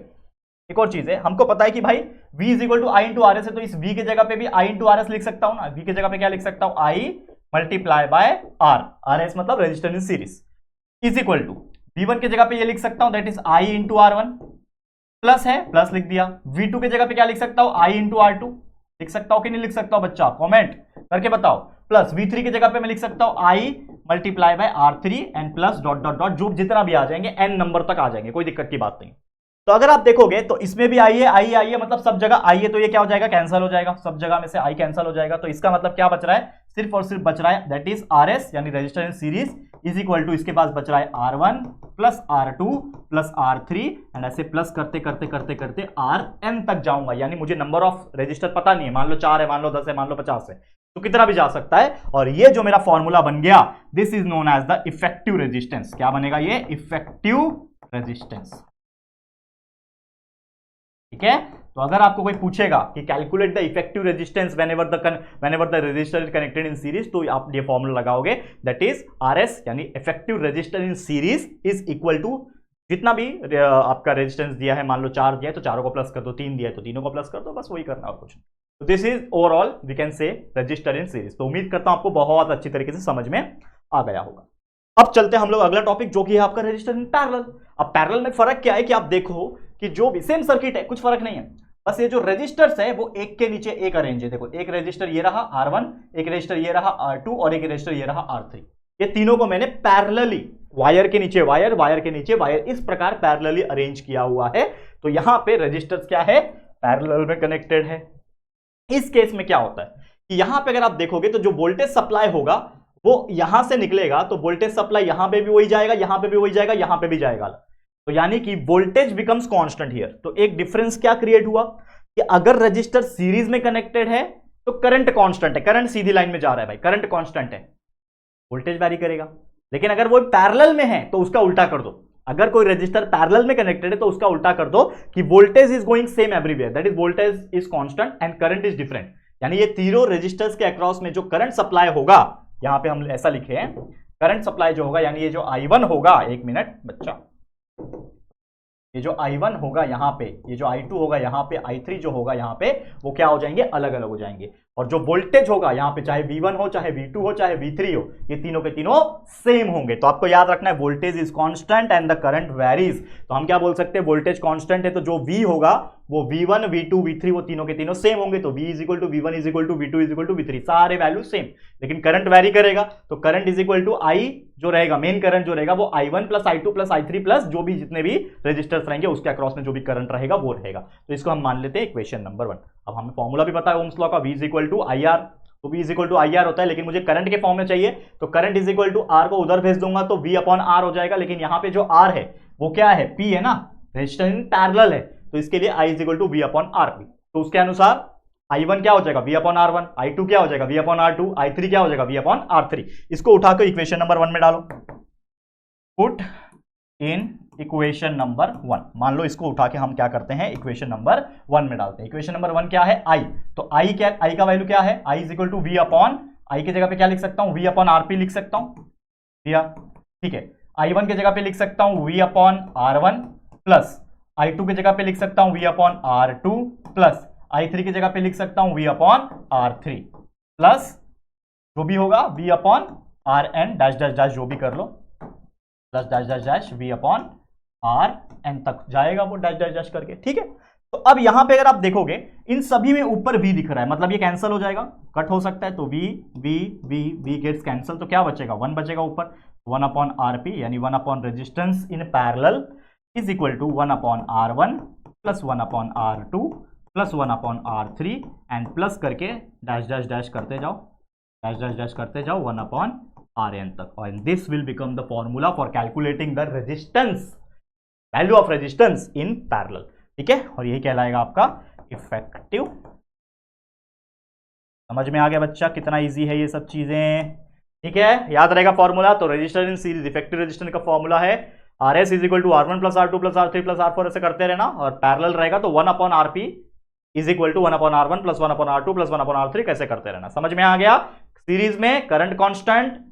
है, हमको पता है कि भाई V is equal to I into RS है, तो इस V की जगह पे भी I इंटू RS लिख सकता हूं ना, V की जगह पे क्या लिख सकता हूं, I multiply by R, RS मतलब resistance in series, is equal to V1 की जगह पे ये लिख सकता हूं, that is I into R1, plus है, प्लस लिख दिया, V2 की जगह पे क्या लिख सकता हूं, I इंटू R2, लिख सकता हूं कि नहीं लिख सकता हूं बच्चा, कमेंट करके बताओ, प्लस V3 की जगह पे मैं लिख सकता हूं I multiply bye R3 and plus dot dot dot, जो जितना भी आ जाएंगे n नंबर तक आ जाएंगे, कोई दिक्कत की बात नहीं। तो अगर आप देखोगे तो इसमें भी आई है, मतलब सब जगह आई है, तो ये क्या हो जाएगा, कैंसिल हो जाएगा, सब जगह में से आई कैंसिल हो जाएगा, तो इसका मतलब क्या बच रहा है, सिर्फ और सिर्फ बच रहा है, दैट इज RS यानी resistor in series is equal to, इसके पास बच रहा है R1 plus R2 plus R3 and ऐसे प्लस करते करते करते करते Rn तक जाऊंगा, यानी मुझे नंबर ऑफ रजिस्टर पता नहीं है, मान लो 4 है, मान लो 10 है, मान लो 50 है, तो कितना भी जा सकता है, और ये जो मेरा फॉर्मूला बन गया, this is known as the effective resistance, क्या बनेगा ये, इफेक्टिव रेजिस्टेंस। ठीक है, तो अगर आपको कोई पूछेगा कि calculate the effective resistance whenever the resistor is connected in series, तो आप ये फॉर्मूला लगाओगे, दैट इज RS यानी effective resistor in series is equal to जितना भी आपका रेजिस्टेंस दिया है, मान लो 4 दिया है तो चारों को प्लस कर दो, 3 दिया है तो तीनों को प्लस कर दो, बस वही करना और कुछ। तो this is overall we can say resistor in series. तो उम्मीद करता हूं आपको बहुत अच्छी तरीके से समझ में आ गया होगा। अब चलते हैं हम लोग अगला टॉपिक, जो कि है आपका रजिस्टर इन पैरेलल। अब पैरेलल में फर्क क्या है कि आप देखो कि जो भी सेम सर्किट है, कुछ फर्क नहीं है, बस ये जो रजिस्टर्स है वो एक के नीचे एक अरेंज है। देखो, एक रजिस्टर ये रहा R1, एक रजिस्टर ये रहा R2 और एक रजिस्टर ये रहा R3। ये तीनों को मैंने पैरेलली वायर के नीचे वायर, वायर के नीचे वायर, इस प्रकार पैरेलली अरेंज किया हुआ है। तो यहां पे रजिस्टर्स क्या है, पैरेलल में कनेक्टेड है। इस केस में क्या होता है कि यहां पे अगर आप देखोगे तो जो वोल्टेज सप्लाई होगा वो यहां से निकलेगा, तो वोल्टेज सप्लाई यहां पे भी वही जाएगा, यहां पे भी वही जाएगा, यहां पे भी जाएगा, तो यानी कि वोल्टेज बिकम्स कांस्टेंट हियर। तो एक डिफरेंस क्या क्रिएट हुआ कि अगर रजिस्टर सीरीज में कनेक्टेड है तो करंट कांस्टेंट है, करंट सीधी लाइन में जा रहा है भाई, करंट कांस्टेंट है, वोल्टेज वैरी करेगा। लेकिन अगर वो पैरेलल में है तो उसका उल्टा कर दो, अगर कोई रजिस्टर पैरेलल में कनेक्टेड है तो उसका उल्टा कर दो कि voltage is going same everywhere, that is voltage is constant and current is different. यानी ये तीनों रजिस्टर्स के अक्रॉस में जो करंट सप्लाई होगा, यहां पे हम ऐसा लिखे हैं, करंट सप्लाई जो होगा यानी ये जो I1 होगा, एक मिनट बच्चा, ये जो I1 होगा यहां पे, ये जो I2 होगा यहां पे, I3 जो होगा यहां पे, वो क्या हो जाएंगे, अलग अलग हो जाएंगे। और जो वोल्टेज होगा यहां पे, चाहे V1 हो, चाहे V2 हो, चाहे V3 हो, ये तीनों के तीनों सेम होंगे। तो आपको याद रखना है voltage is constant and the current varies. तो हम क्या बोल सकते हैं, वोल्टेज कांस्टेंट है तो जो V होगा वो V1, V2, V3 वो तीनों के तीनों सेम होंगे। तो V is equal to V1 is equal to V2 is equal to V3, सारे वैल्यू सेम, लेकिन करंट वेरी करेगा। तो current is equal to I जो रहेगा, मेन करंट जो रहेगा वो I1 plus I2 plus I3 plus जो भी जितने भी रजिस्टर्स रहेंगे उसके अक्रॉस में जो भी करंट रहेगा वो रहेगा। तो इसको हम मान लेते हैं इक्वेशन नंबर 1। अब हमें फॉर्मूला भी पता है ओम्स लॉ का, V is equal to IR, तो V is equal to IR होता है, लेकिन मुझे करंट के फॉर्म में चाहिए, तो current is equal to R को उधर भेज दूंगा तो V अपॉन R हो जाएगा। लेकिन यहां पे जो R है वो क्या है, P है ना, रजिस्टर इन पैरेलल है, तो इसके लिए I is equal to V upon R P। तो उसके अनुसार I1 क्या हो जाएगा, V अपॉन R1, I2 क्या हो जाएगा, V अपॉन R2, I3 क्या हो जाएगा, V अपॉन R3। इसको उठाकर इक्वेशन नंबर 1 में डालो, पुट इन इक्वेशन नंबर 1। मान लो इसको उठा के हम क्या करते हैं, इक्वेशन नंबर 1 में डालते हैं। इक्वेशन नंबर 1 क्या है, I, तो I क्या, I का वैल्यू क्या है, I is equal to V upon, I की जगह पे क्या लिख सकता हूं, V अपॉन RP लिख सकता हूं, दिया, ठीक है। I1 की जगह पे लिख सकता हूं V upon R1 plus I2 की जगह पे लिख सकता हूं V upon R2 plus I3 की जगह पे लिख सकता हूं V अपॉन R3 प्लस जो भी होगा V upon RN dash dash dash, जो भी कर लो, plus dash dash dash V upon RN तक जाएगा वो डैश डैश डैश करके, ठीक है। तो अब यहां पे अगर आप देखोगे इन सभी में ऊपर v दिख रहा है, मतलब ये कैंसिल हो जाएगा, कट हो सकता है, तो v v v v gets cancel, तो क्या बचेगा, 1 बचेगा ऊपर, 1 अपॉन rp यानी 1 upon resistance in parallel is equal to 1 upon r1 plus 1 upon r2 plus 1 upon r3 and plus करके डैश डैश डैश करते जाओ, डैश डैश डैश करते जाओ 1 अपॉन rn तक, और this will become the formula for calculating the resistance, value of resistance in parallel. ठीक है, और यही कहलाएगा आपका इफेक्टिव। समझ में आ गया बच्चा कितना इजी है ये सब चीजें? ठीक है, याद रहेगा फॉर्मूला। तो resistor in series, effective resistance का फॉर्मूला है R S is equal to R1 plus R2 plus R3 plus R4, ऐसे करते रहना, और पैरेलल रहेगा तो 1 upon RP is equal to 1 upon R1 plus 1 upon R2 plus 1 upon R3, कैसे करते रहना। समझ में आ गया? सीरीज में current constant,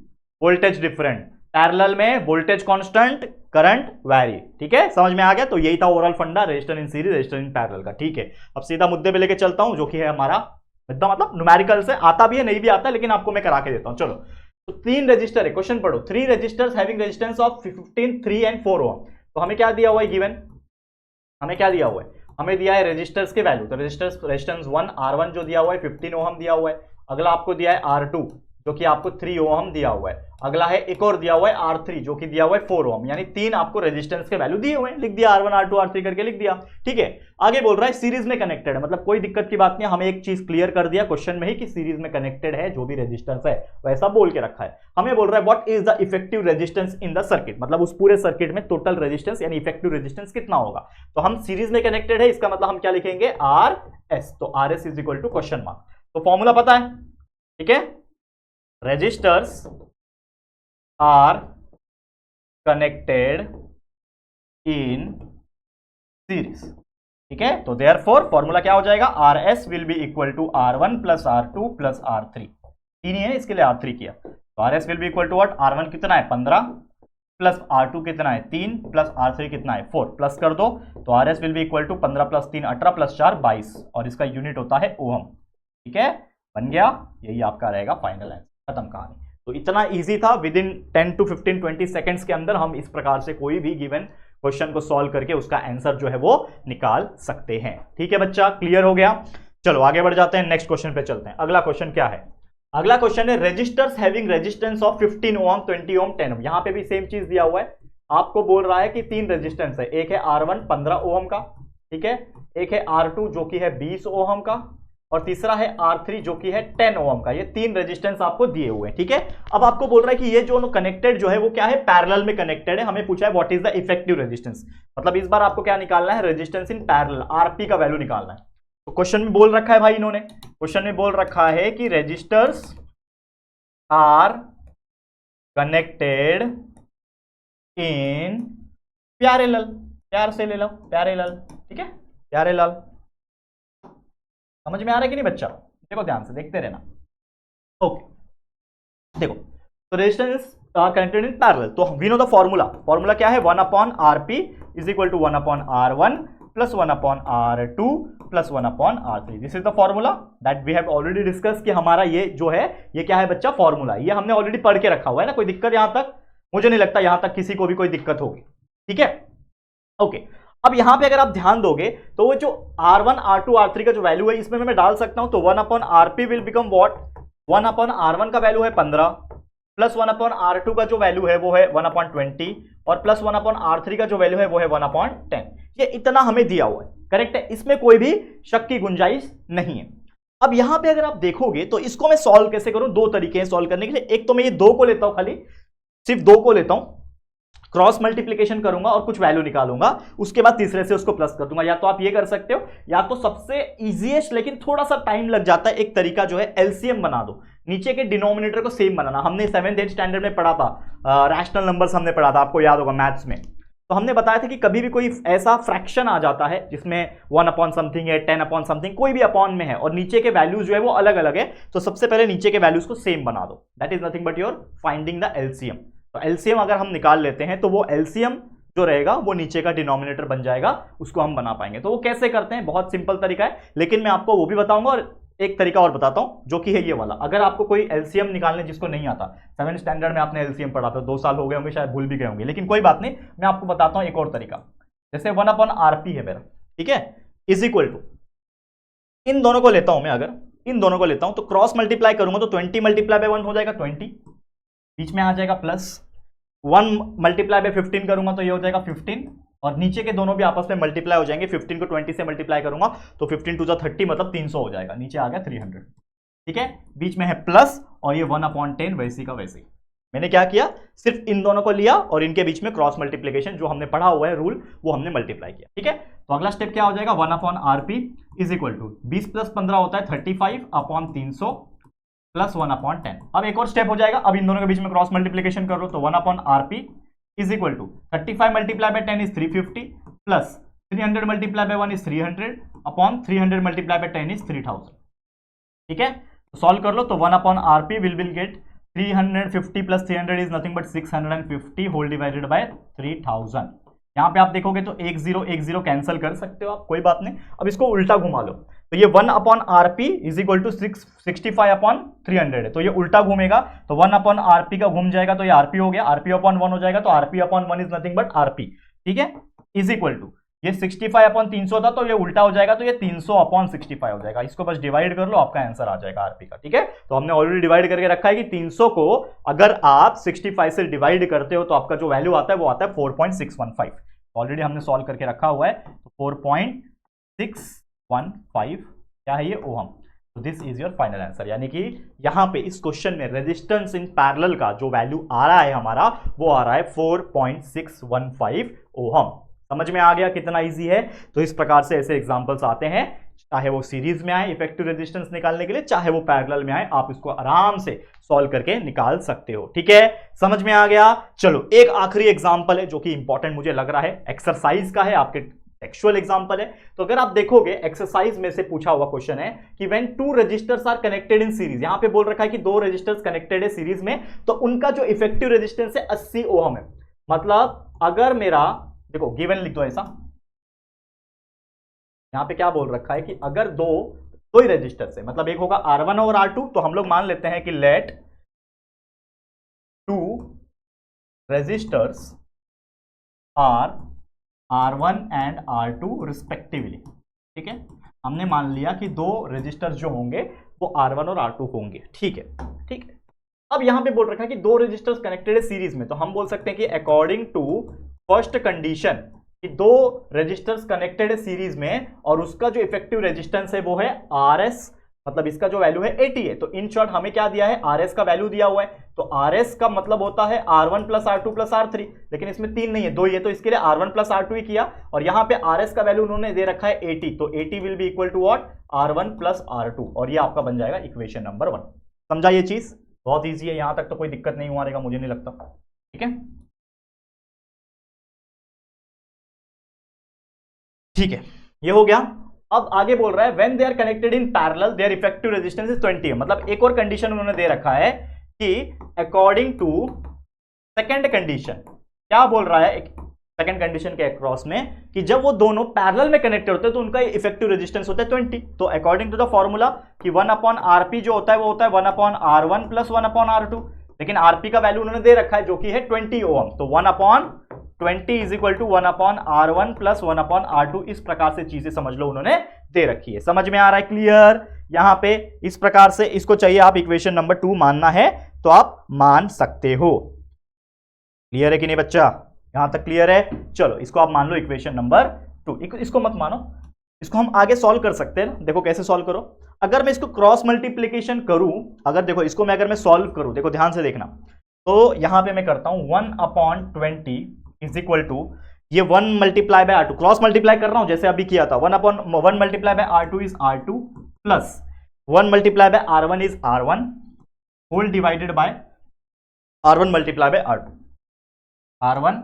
voltage different, parallel में वोल्टेज कांस्टेंट, करंट वैरी। ठीक है, समझ में आ गया? तो यही था ओवरऑल फंडा resistor in series, resistor in parallel का। ठीक है, अब सीधा मुद्दे पे लेके चलता हूं, जो कि है हमारा मुद्दा, मतलब न्यूमेरिकल से आता भी है नहीं भी आता है, लेकिन आपको मैं करा के देता हूं। चलो, तो 3 रजिस्टर है, क्वेश्चन पढ़ो। 3 resistors having resistance of 15, 3 and 4 ohm. तो हमें क्या दिया हुआ है गिवन, हमें क्या दिया हुआ है, हमें दिया है रेजिस्टर्स के वैल्यू। तो रेजिस्टेंस 1 R1 जो दिया हुआ है 15 ओम दिया हुआ है, अगला आपको दिया है R2 जो कि आपको 3 ओम दिया हुआ है, अगला है एक और दिया हुआ है R3 जो कि दिया हुआ है 4 ओम, यानी 3 आपको रेजिस्टेंस के वैल्यू दिए हुए हैं, लिख दिया R1 R2 R3 करके लिख दिया। ठीक है, आगे बोल रहा है सीरीज में कनेक्टेड है, मतलब कोई दिक्कत की बात नहीं, हमें एक चीज क्लियर कर दिया क्वेश्चन में ही कि सीरीज में कनेक्टेड है, जो भी रेजिस्टेंस है वैसा बोल के रखा है। हमें बोल रहा है what is the effective resistance in the circuit, मतलब उस पूरे सर्किट में टोटल रेजिस्टेंस यानी इफेक्टिव रेजिस्टेंस कितना होगा। तो हम सीरीज में कनेक्टेड है, इसका मतलब हम क्या लिखेंगे, RS। तो RS is equal to question mark, तो फॉर्मूला पता है। ठीक है, registers are connected in series। ठीक है, तो therefore फॉर्मूला क्या हो जाएगा, RS will be equal to R1 plus R2 plus R3, 3 ही है इसके लिए R3 किया, तो RS will be equal to what, R1 कितना है 15 प्लस R2 कितना है 3 प्लस R3 कितना है 4, प्लस कर दो, तो RS will be equal to 15 plus 3 18 plus 4 22, और इसका यूनिट होता है ओम। ठीक है, बन गया, यही आपका रहेगा फाइनल आंसर, खत्म कहानी। तो इतना इजी था, विद इन 10 to 15 20 सेकंड्स के अंदर हम इस प्रकार से कोई भी गिवन क्वेश्चन को सॉल्व करके उसका आंसर जो है वो निकाल सकते हैं। ठीक है बच्चा, क्लियर हो गया? चलो आगे बढ़ जाते हैं, नेक्स्ट क्वेश्चन पे चलते हैं। अगला क्वेश्चन क्या है, अगला क्वेश्चन है रेजिस्टर्स हैविंग रेजिस्टेंस ऑफ 15 ओम 20 ओम 10 ओम। यहां पे भी सेम चीज दिया हुआ है, आपको बोल रहा है कि 3 रेजिस्टेंस है, एक है R1 15 ओम का, ठीक है, एक है R2 जो कि है 20 ओम का, और तीसरा है R3 जो कि है 10 ओम का। ये 3 रेजिस्टेंस आपको दिए हुए हैं। ठीक है, अब आपको बोल रहा है कि ये जो कनेक्टेड जो है वो क्या है, पैरेलल में कनेक्टेड है। हमें पूछा है what is the effective resistance, मतलब इस बार आपको क्या निकालना है, रेजिस्टेंस इन पैरेलल, आरपी का वैल्यू निकालना है। तो क्वेश्चन में बोल रखा है भाई, इन्होंने क्वेश्चन में बोल रखा है कि resistors are connected in parallel, प्यार से ले लो पैरेलल। ठीक है, पैरेलल, समझ में आ रहा है कि नहीं बच्चा? देखो ध्यान से देखते रहना। ओके, देखो, तो रेजिस्टेंस कनेक्टेड इन पैरेलल, तो we know the formula. Formula क्या है, 1 upon RP is equal to 1 upon R1 plus 1 upon R2 plus 1 upon R3। This is the formula that we have already discuss, कि हमारा ये जो है ये क्या है बच्चा, फॉर्मूला। ये हमने ऑलरेडी पढ़ के रखा हुआ है ना, कोई दिक्कत यहां तक? मुझे नहीं लगता यहां तक किसी को भी कोई दिक्कत होगी। ठीक है, ओके। अब यहां पे अगर आप ध्यान दोगे तो वो जो R1 R2 R3 का जो वैल्यू है इसमें मैं डाल सकता हूं, तो 1 upon RP will become what, 1 upon R1 का वैल्यू है 15 प्लस 1 अपॉन R2 का जो वैल्यू है वो है 1 अपॉन 20 और प्लस 1 अपॉन R3 का जो वैल्यू है वो है 1 अपॉन 10। ये इतना हमें दिया हुआ है, करेक्ट है, इसमें कोई भी शक की गुंजाइश नहीं है। अब यहां पे अगर आप देखोगे तो इसको मैं सॉल्व कैसे करूं, 2 तरीके हैं सॉल्व करने के लिए। एक तो मैं ये 2 को लेता हूं, खाली सिर्फ 2 को लेता हूं, क्रॉस मल्टीप्लिकेशन करूंगा और कुछ वैल्यू निकालूंगा, उसके बाद तीसरे से उसको प्लस कर दूंगा। या तो आप ये कर सकते हो, या तो सबसे इजीएस्ट लेकिन थोड़ा सा टाइम लग जाता है एक तरीका जो है, एलसीएम बना दो, नीचे के डिनोमिनेटर को सेम बनाना। हमने 7th 8th स्टैंडर्ड में पढ़ा था, रैशनल नंबर्स हमने पढ़ा था, आपको याद होगा मैथ्स में। तो हमने बताया था कि कभी भी कोई ऐसा फ्रैक्शन आ जाता है जिसमें 1 अपॉन समथिंग है, 10 अपॉन समथिंग, कोई भी अपॉन में है और नीचे के वैल्यूज जो है वो अलग अलग है, तो सबसे पहले नीचे के वैल्यूज को सेम बना दो। That is nothing but your finding the LCM. तो एलसीएम अगर हम निकाल लेते हैं तो वो एलसीएम जो रहेगा वो नीचे का डिनोमिनेटर बन जाएगा, उसको हम बना पाएंगे। तो वो कैसे करते हैं, बहुत सिंपल तरीका है, लेकिन मैं आपको वो भी बताऊंगा और एक तरीका और बताता हूं जो कि है ये वाला। अगर आपको कोई एलसीएम निकालने जिसको नहीं आता, 7th स्टैंडर्ड में आपने एलसीएम पढ़ा था, 2 साल हो गए होंगे, शायद भूल भी गए होंगे, लेकिन कोई बात नहीं, मैं आपको बताता हूं एक और तरीका। जैसे 1 अपॉन आरपी है मेरा, ठीक है, इज इक्वल टू, इन दोनों को लेता हूं मैं, अगर इन दोनों को लेता हूं तो क्रॉस मल्टीप्लाई करूंगा तो 20 मल्टीप्लाई बाय 1 हो जाएगा 20, बीच में आ जाएगा प्लस 1 मल्टीप्लाई बाय 15 करूंगा तो ये हो जाएगा 15, और नीचे के दोनों भी आपस में मल्टीप्लाई हो जाएंगे। 15 को 20 से मल्टीप्लाई करूंगा तो 15 टू 30 मतलब 300 हो जाएगा, नीचे आ गया 300। ठीक है, बीच में है प्लस और ये 1/10 वैसी का वैसी। मैंने क्या किया, सिर्फ इन दोनों को लिया और इनके बीच में क्रॉस मल्टीप्लीकेशन जो हमने पढ़ा हुआ है रूल वो हमने मल्टीप्लाई किया। ठीक है, तो अगला स्टेप क्या हो जाएगा, 1/RP इज इक्वल टू 20 + 15 होता है 35/300 प्लस 1/10। अब एक और स्टेप हो जाएगा, अब इन दोनों के बीच में क्रॉस मल्टीप्लीकेशन कर लो तो 1/RP is equal to 35 multiply by 10 is 350 plus 300 multiply by 1 is 300 upon 300 multiply by 10 is 3000। ठीक है, तो सॉल्व कर लो तो 1/RP will get 350 plus 300 is nothing but 650 whole divided by 3000। यहां पे आप देखोगे तो 10 कैंसिल कर सकते हो आप, कोई बात नहीं। अब इसको उल्टा घुमा लो तो ये 1/RP इज इक्वल टू 65/300 है, तो ये उल्टा घूमेगा तो 1/RP का घूम जाएगा तो ये RP हो गया, RP/1 हो जाएगा तो RP/1 is nothing but RP। ठीक है, इज इक्वल टू ये 65/300 था तो ये उल्टा हो जाएगा तो ये 300/65 हो जाएगा। इसको बस डिवाइड कर लो, आपका आंसर आ जाएगा RP का। ठीक है, तो हमने ऑलरेडी डिवाइड करके रखा है कि 300 को अगर आप 65 से डिवाइड करते हो तो आपका जो वैल्यू आता है वो आता है 4.615। ऑलरेडी हमने सॉल्व करके रखा हुआ है, तो 4.615 क्या है ये, ओहम। तो this is your final answer, यानी कि यहां पे इस क्वेश्चन में रेजिस्टेंस इन पैरेलल का जो वैल्यू आ रहा है हमारा वो आ रहा है 4.615 ओहम। समझ में आ गया कितना इजी है। तो इस प्रकार से ऐसे एग्जांपल्स आते हैं, चाहे वो सीरीज में आए इफेक्टिव रेजिस्टेंस निकालने के लिए, चाहे वो पैरेलल में आए, आप इसको आराम से सॉल्व करके निकाल सकते हो। ठीक है, समझ में आ गया। चलो एक आखिरी एग्जांपल है जो कि इंपॉर्टेंट मुझे लग रहा है, एक्सरसाइज का है, आपके टेक्सचुअल एग्जांपल है। तो अगर आप देखोगे एक्सरसाइज में से पूछा हुआ क्वेश्चन है कि when 2 resistors are connected in series, यहां पे बोल रखा है कि 2 रजिस्टर्स कनेक्टेड है सीरीज में, तो उनका जो इफेक्टिव रेजिस्टेंस है 80 ओहम है। मतलब अगर मेरा, देखो गिवन लिख दो ऐसा, यहां पे क्या बोल रखा है कि अगर दो ही रजिस्टर्स है, मतलब एक होगा R1 और R2, तो हम लोग मान लेते हैं कि let 2 resistors are R1 and R2 respectively. ठीक है, हमने मान लिया कि 2 रजिस्टर्स जो होंगे वो R1 और R2 होंगे। ठीक है, ठीक है। अब यहां पे बोल रखा है कि 2 रजिस्टर्स कनेक्टेड है सीरीज में, तो हम बोल सकते हैं कि अकॉर्डिंग टू फर्स्ट कंडीशन कि 2 रजिस्टर्स कनेक्टेड है सीरीज में और उसका जो इफेक्टिव रेजिस्टेंस है वो है RS, मतलब इसका जो वैल्यू है 80 है। तो इन शॉर्ट हमें क्या दिया है, RS का वैल्यू दिया हुआ है, तो RS का मतलब होता है R1 plus R2 plus R3, लेकिन इसमें 3 नहीं है 2 ही है, तो इसके लिए R1 प्लस R2 ही किया, और यहां पे RS का वैल्यू उन्होंने दे रखा है 80, तो 80 will be equal to what, R1 plus R2, और ये आपका बन जाएगा इक्वेशन नंबर 1। समझा ये चीज, बहुत ईजी है, यहां तक तो कोई दिक्कत नहीं हुआ रहेगा, मुझे नहीं लगता। ठीक है, ठीक है, ये हो गया। अब आगे बोल रहा है when they are connected in parallel their effective resistance is 20 है। मतलब एक और कंडीशन उन्होंने दे रखा है कि अकॉर्डिंग टू सेकंड कंडीशन, क्या बोल रहा है सेकंड कंडीशन के अक्रॉस में, कि जब वो दोनों पैरेलल में कनेक्टेड होते हैं तो उनका इफेक्टिव रेजिस्टेंस होता है 20। तो अकॉर्डिंग टू द फॉर्मूला कि 1/RP जो होता है वो होता है 1/R1 प्लस 1/R2, लेकिन RP का वैल्यू उन्होंने दे रखा है जो कि है 20 ओम, तो 1/20 is equal to 1/R1 plus 1/R2। इस प्रकार से चीजें समझ लो उन्होंने दे रखी है। समझ में आ रहा है, क्लियर? यहां पे इस प्रकार से इसको चाहिए आप इक्वेशन नंबर 2 मानना है तो आप मान सकते हो। क्लियर है कि नहीं बच्चा? यहां तक क्लियर है? चलो इसको आप मान लो इक्वेशन नंबर 2। इसको मत मानो, इसको हम आगे सॉल्व कर सकते हैं ना। देखो कैसे सॉल्व करो, अगर मैं इसको क्रॉस मल्टीप्लीकेशन करूं, अगर देखो इसको मैं अगर मैं सॉल्व करूं, देखो ध्यान से देखना, तो यहां पे मैं करता हूं 1/20 इज इक्वल टू ये 1 multiply by R2, cross multiply कर रहा हूं जैसे अभी किया था, 1/1 multiply by R2 is R2 plus 1 multiply by R1 is R1 whole divided by R1 multiply by R2, R1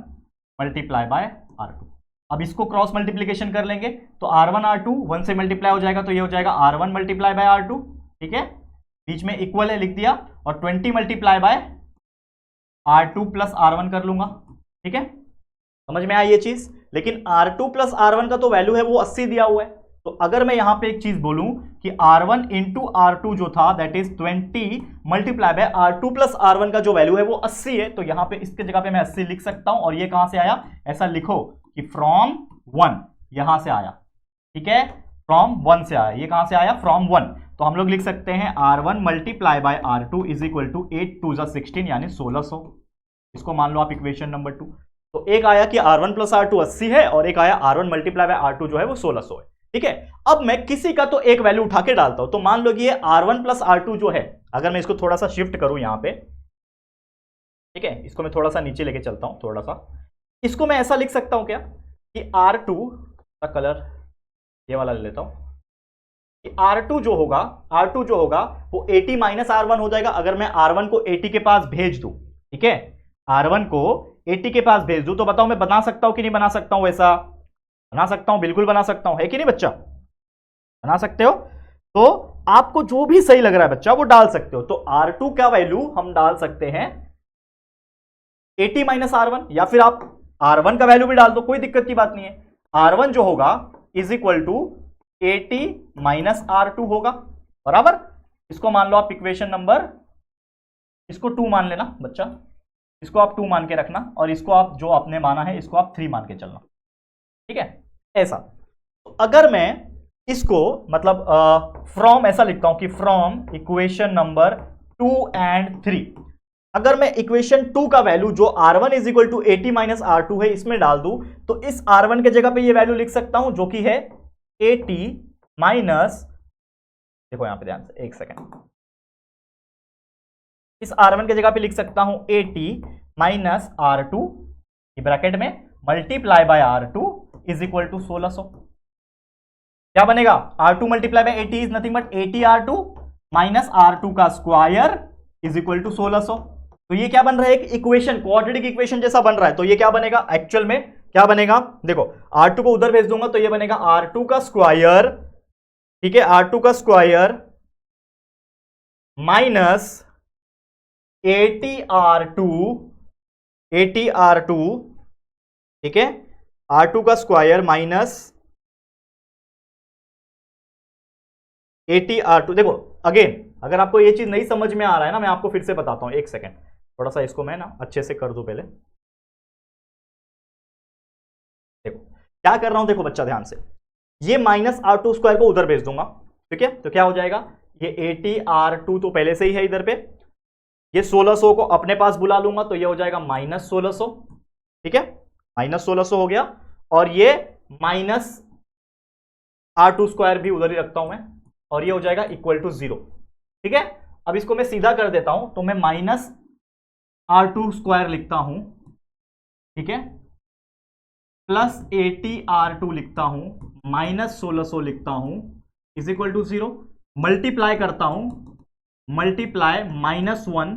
multiply by R2। अब इसको क्रॉस मल्टीप्लीकेशन कर लेंगे तो R1 R2 1 से मल्टीप्लाई हो जाएगा तो ये हो जाएगा R1 मल्टीप्लाई बाय R2, ठीक है, बीच में इक्वल है लिख दिया, और 20 multiply by R2 plus R1 कर लूंगा, ठीक है, समझ में आई ये चीज। लेकिन R2 प्लस R1 का तो वैल्यू है वो 80 दिया हुआ है, तो अगर मैं यहां पे एक चीज बोलूं कि R1 इंटू R2 जो था that is 20 multiply by R2 plus R1 का जो वैल्यू है वो 80 है, तो यहां पे इसके जगह पे मैं 80 लिख सकता हूं। और ये कहां से आया, ऐसा लिखो कि फ्रॉम 1 यहां से आया, ठीक है, फ्रॉम 1 से आया, ये कहां से आया, फ्रॉम 1। तो हम लोग लिख सकते हैं R1 multiply by R2 is equal to 8 2 16 यानी 1600। इसको मान लो आप इक्वेशन नंबर 2। तो एक आया कि R1 प्लस R2 80 है और एक आया R1 मल्टीप्लाई बाय R2 जो है वो 1600 है। ठीक है, अब मैं किसी का तो एक वैल्यू उठा के डालता हूं। तो मान लो कि ये R1 प्लस R2 जो है, अगर मैं इसको थोड़ा सा शिफ्ट करूं यहां पे, ठीक है, इसको मैं थोड़ा सा नीचे लेके चलता हूं, थोड़ा सा इसको मैं ऐसा लिख सकता हूं क्या कि R2 का कलर ये वाला ले लेता हूं कि R2 जो होगा वो 80 माइनस R1 हो जाएगा। अगर मैं R1 को 80 के पास भेज दूं, ठीक है, R1 को 80 के पास भेज दूं, तो बताओ मैं बना सकता हूं कि नहीं बना सकता हूं? ऐसा बना सकता हूं, बिल्कुल बना सकता हूं, है कि नहीं बच्चा? बना सकते हो। तो आपको जो भी सही लग रहा है बच्चा वो डाल सकते हो। तो R2 का वैल्यू हम डाल सकते हैं 80 माइनस R1, या फिर आप R1 का वैल्यू भी डाल दो, कोई दिक्कत की बात नहीं है। R1 जो होगा is equal to 80 minus R2 होगा, बराबर। इसको मान लो आप इक्वेशन नंबर, इसको 2 मान लेना बच्चा, इसको आप 2 मान के रखना, और इसको आप जो आपने माना है इसको आप 3 मान के चलना, ठीक है, ऐसा। तो अगर मैं इसको मतलब फ्रॉम ऐसा लिखता हूं कि फ्रॉम इक्वेशन नंबर 2 एंड 3, अगर मैं इक्वेशन 2 का वैल्यू जो R1 is equal to 80 minus R2 है इसमें डाल दूं, तो इस R1 के जगह पे ये वैल्यू लिख सकता हूं जो कि है 80 माइनस, देखो यहां पे ध्यान से, एक सेकेंड, इस R1 के जगह पे लिख सकता हूं 80 माइनस R2 ब्रैकेट में multiply by R2 is equal to 1600। क्या बनेगा? R2 multiply by 80 is nothing but 80 R2 minus R2 का स्क्वायर इज इक्वल टू 1600। तो ये क्या बन रहा है? एक इक्वेशन, क्वाड्रेटिक इक्वेशन जैसा बन रहा है। तो ये क्या बनेगा एक्चुअल में? क्या बनेगा? देखो R2 को उधर भेज दूंगा तो ये बनेगा R2 का स्क्वायर, ठीक है, R2 का स्क्वायर माइनस 80R2, ठीक है, R2 का स्क्वायर माइनस 80R2। देखो अगेन, अगर आपको ये चीज नहीं समझ में आ रहा है ना, मैं आपको फिर से बताता हूं, एक सेकेंड, थोड़ा सा इसको मैं ना अच्छे से कर दूं पहले। देखो क्या कर रहा हूं, देखो बच्चा ध्यान से, ये माइनस R2 स्क्वायर को उधर भेज दूंगा, ठीक है, तो क्या हो जाएगा, ये 80R2 तो पहले से ही है इधर पे, ये 1600 को अपने पास बुला लूंगा तो ये हो जाएगा माइनस 1600, ठीक है, माइनस 1600 हो गया, और ये माइनस R2 स्क्वायर भी उधर ही रखता हूं मैं, और ये हो जाएगा इक्वल टू 0, ठीक है। अब इसको मैं सीधा कर देता हूं, तो मैं माइनस R2 स्क्वायर लिखता हूं, ठीक है, प्लस 80R2 लिखता हूं, माइनस 1600 लिखता हूं, इज इक्वल टू 0, मल्टीप्लाई करता हूं, मल्टीप्लाई -1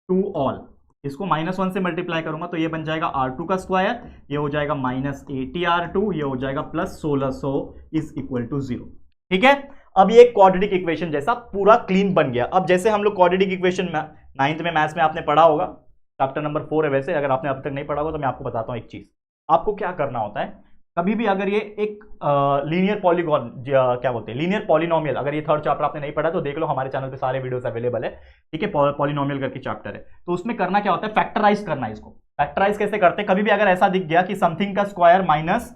टू ऑल, इसको -1 से मल्टीप्लाई करूंगा तो ये बन जाएगा R2 का स्क्वायर, ये हो जाएगा माइनस 80R2, ये हो जाएगा प्लस 1600 इज इक्वल टू 0, ठीक है। अब ये क्वाड्रेटिक इक्वेशन जैसा पूरा क्लीन बन गया। अब जैसे हम लोग क्वाड्रेटिक इक्वेशन 9th में मैथ्स में आपने पढ़ा होगा, चैप्टर नंबर 4 है वैसे, अगर आपने अब तक नहीं पढ़ा होगा तो मैं आपको बताता हूं एक चीज। आपको क्या करना होता है, कभी भी अगर ये एक लीनियर पॉलीगॉन, क्या बोलते हैं, लीनियर पॉलिनोमियल, अगर ये थर्ड चैप्टर आपने नहीं पढ़ा तो देख लो, हमारे चैनल पे सारे वीडियोस अवेलेबल है, ठीक है, पॉलिनोमियल करके चैप्टर है। तो उसमें करना क्या होता है, फैक्टराइज करना है इसको। फैक्टराइज कैसे करते हैं, कभी भी अगर ऐसा दिख गया कि समथिंग का square minus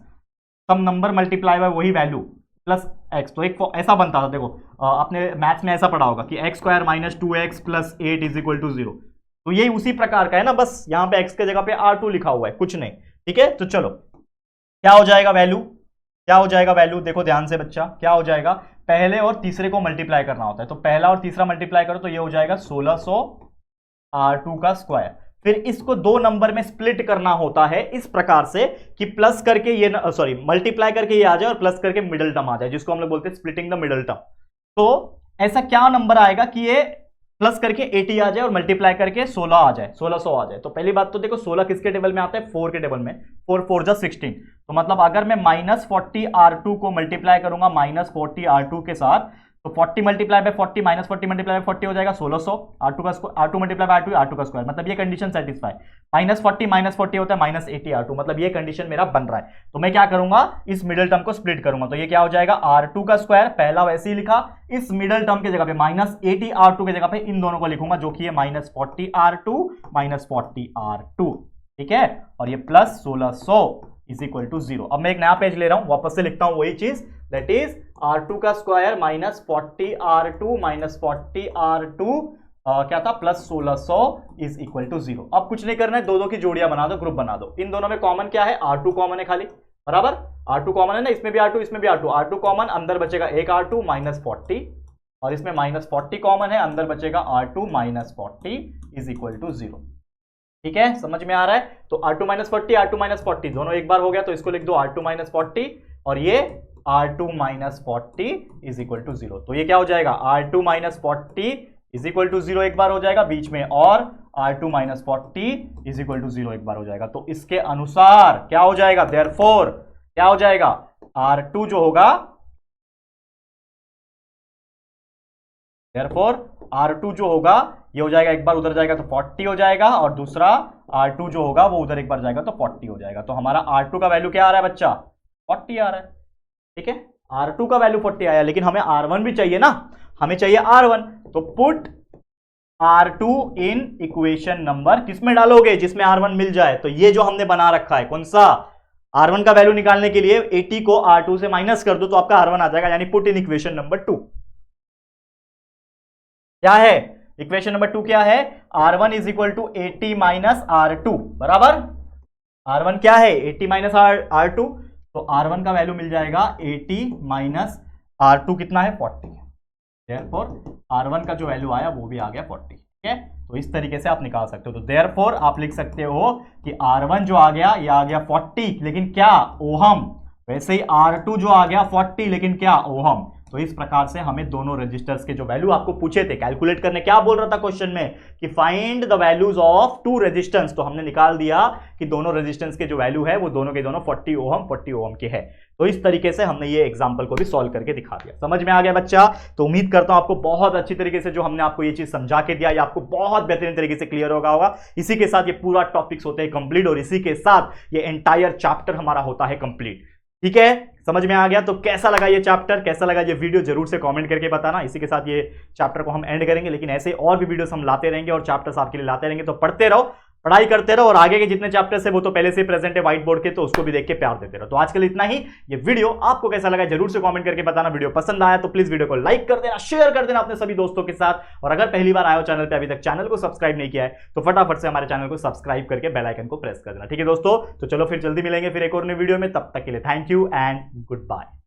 sum number multiply by वही वैल्यू प्लस एक्स, तो एक ऐसा बनता था, देखो आपने मैथ्स में ऐसा पढ़ा होगा कि x square minus 2x plus 8 is equal to 0। तो यही उसी प्रकार का है ना, बस यहाँ पे x के जगह पे R2 लिखा हुआ है, कुछ नहीं, ठीक है। तो चलो क्या हो जाएगा वैल्यू, क्या हो जाएगा वैल्यू, देखो ध्यान से बच्चा, क्या हो जाएगा, पहले और तीसरे को मल्टीप्लाई करना होता है, तो पहला और तीसरा मल्टीप्लाई करो तो ये हो जाएगा 1600 R2 का स्क्वायर। फिर इसको 2 नंबर में स्प्लिट करना होता है इस प्रकार से कि प्लस करके ये, सॉरी, मल्टीप्लाई करके ये आ जाए और प्लस करके मिडिल टर्म आ जाए, जिसको हम लोग बोलते हैं स्प्लिटिंग द मिडिल टर्म। तो ऐसा क्या नंबर आएगा कि ये प्लस करके 80 आ जाए और मल्टीप्लाई करके 16 आ जाए, 1600 आ जाए। तो पहली बात तो देखो 16 किसके टेबल में आता है, 4 के टेबल में, 4 4 जा 16। तो मतलब अगर मैं -40 R2 को मल्टीप्लाई करूंगा -40 R2 के साथ, तो 40 मल्टीप्लाई बाय 40 -40 मल्टीप्लाई बाय 40 हो जाएगा 1600, R2 मल्टीप्लाई बाय R2 का स्क्वायर, मतलब ये कंडीशन सेटिस्फाई। -40 होता है -80 R2, मतलब ये कंडीशन मेरा बन रहा है। तो मैं क्या करूंगा, इस मिडिल टर्म को स्प्लिट करूंगा, तो ये क्या हो जाएगा, R2 का स्क्वायर, पहला वैसे ही लिखा, इस मिडिल टर्म के जगह पे -80 R2 के जगह पे इन दोनों को लिखूंगा, जो कि है -40 R2 -40 R2, ठीक है, और ये प्लस 1600, इज इक्वल टू 0। अब मैं एक नया पेज ले रहा हूं, वापस से लिखता हूं वही चीज, दैट इज R2 का square minus 40R2 minus 40R2 क्या था प्लस 1600 इज इक्वल टू 0। अब कुछ नहीं करना है, दो दो की जोड़ियां बना दो, ग्रुप बना दो। इन दोनों में कॉमन क्या है, R2 कॉमन है खाली, बराबर। R2 कॉमन है ना, इसमें भी R2 इसमें भी R2, R2 कॉमन, अंदर बचेगा एक R2 माइनस 40, और इसमें माइनस 40 कॉमन है, अंदर बचेगा R2 minus 40 is equal to 0। ठीक है, समझ में आ रहा है। तो R2 माइनस 40 R2 माइनस 40 दोनों एक बार हो गया, तो इसको लिख दो R2 माइनस 40 और ये R2 minus 40 is equal to 0। तो ये क्या हो जाएगा, R2 minus 40 is equal to 0 एक बार हो जाएगा बीच में, और R2 minus 40 is equal to 0 एक बार हो जाएगा। तो इसके अनुसार क्या हो जाएगा, देयरफॉर क्या हो जाएगा, R2 जो होगा, देयरफॉर R2 जो होगा ये हो जाएगा, एक बार उधर जाएगा तो 40 हो जाएगा, और दूसरा R2 जो होगा वो उधर एक बार जाएगा तो 40 हो जाएगा। तो हमारा R2 का वैल्यू क्या आ रहा है बच्चा, 40 आ रहा है। ठीक है, R2 का वैल्यू 40 आया, लेकिन हमें R1 भी चाहिए ना, हमें चाहिए R1। तो put R2 in equation number, किसमें डालोगे, जिसमें R1 मिल जाए। तो ये जो हमने बना रखा है, कौन सा, R1 का वैल्यू निकालने के लिए 80 को R2 से माइनस कर दो तो आपका R1 आ जाएगा, यानी पुट इन इक्वेशन नंबर 2। क्या है इक्वेशन नंबर 2, क्या है, R1 is equal to 80 minus R2, बराबर। R1 क्या है, 80 माइनस R2, तो R1 का वैल्यू मिल जाएगा 80 माइनस R2 कितना है, 40। देयरफॉर R1 का जो वैल्यू आया वो भी आ गया 40। ठीक है, तो इस तरीके से आप निकाल सकते हो। तो देयरफॉर आप लिख सकते हो कि R1 जो आ गया ये आ गया 40, लेकिन क्या, ओहम। वैसे ही R2 जो आ गया 40, लेकिन क्या, ओहम। तो इस प्रकार से हमें दोनों रजिस्टर्स के जो वैल्यू आपको पूछे थे कैलकुलेट करने, क्या बोल रहा था क्वेश्चन में कि find the values of two resistance, तो हमने निकाल दिया कि दोनों रेजिस्टेंस के जो वैल्यू है वो दोनों के दोनों 40 ओहम के है। तो इस तरीके से हमने ये एग्जांपल को भी सॉल्व करके दिखा दिया। समझ में आ गया बच्चा। तो उम्मीद करता हूं आपको बहुत अच्छी तरीके से जो हमने आपको ये चीज समझा के दिया, ये आपको बहुत बेहतरीन तरीके से क्लियर होगा। इसी के साथ ये पूरा टॉपिक्स होते हैं कंप्लीट, और इसी के साथ ये एंटायर चैप्टर हमारा होता है कंप्लीट। ठीक है, समझ में आ गया। तो कैसा लगा ये चैप्टर, कैसा लगा ये वीडियो, जरूर से कमेंट करके बताना। इसी के साथ ये चैप्टर को हम एंड करेंगे, लेकिन ऐसे और भी वीडियोस हम लाते रहेंगे और चैप्टर्स आपके लिए लाते रहेंगे। तो पढ़ते रहो, पढ़ाई करते रहो, और आगे के जितने चैप्टर्स है वो तो पहले से प्रेजेंट है व्हाइट बोर्ड के, तो उसको भी देख के प्यार देते रहो। तो आज के लिए इतना ही। ये वीडियो आपको कैसा लगा जरूर से कमेंट करके बताना। वीडियो पसंद आया तो प्लीज वीडियो को लाइक कर देना, शेयर कर देना अपने सभी दोस्तों के साथ। और अगर पहली बार आए हो चैनल पे, अभी तक चैनल को सब्सक्राइब नहीं किया है, तो फटाफट से हमारे चैनल को सब्सक्राइब करके बेल आइकन को प्रेस कर देना। ठीक है दोस्तों, तो चलो फिर जल्दी मिलेंगे फिर एक और नई वीडियो में। तब तक के लिए thank you and good bye.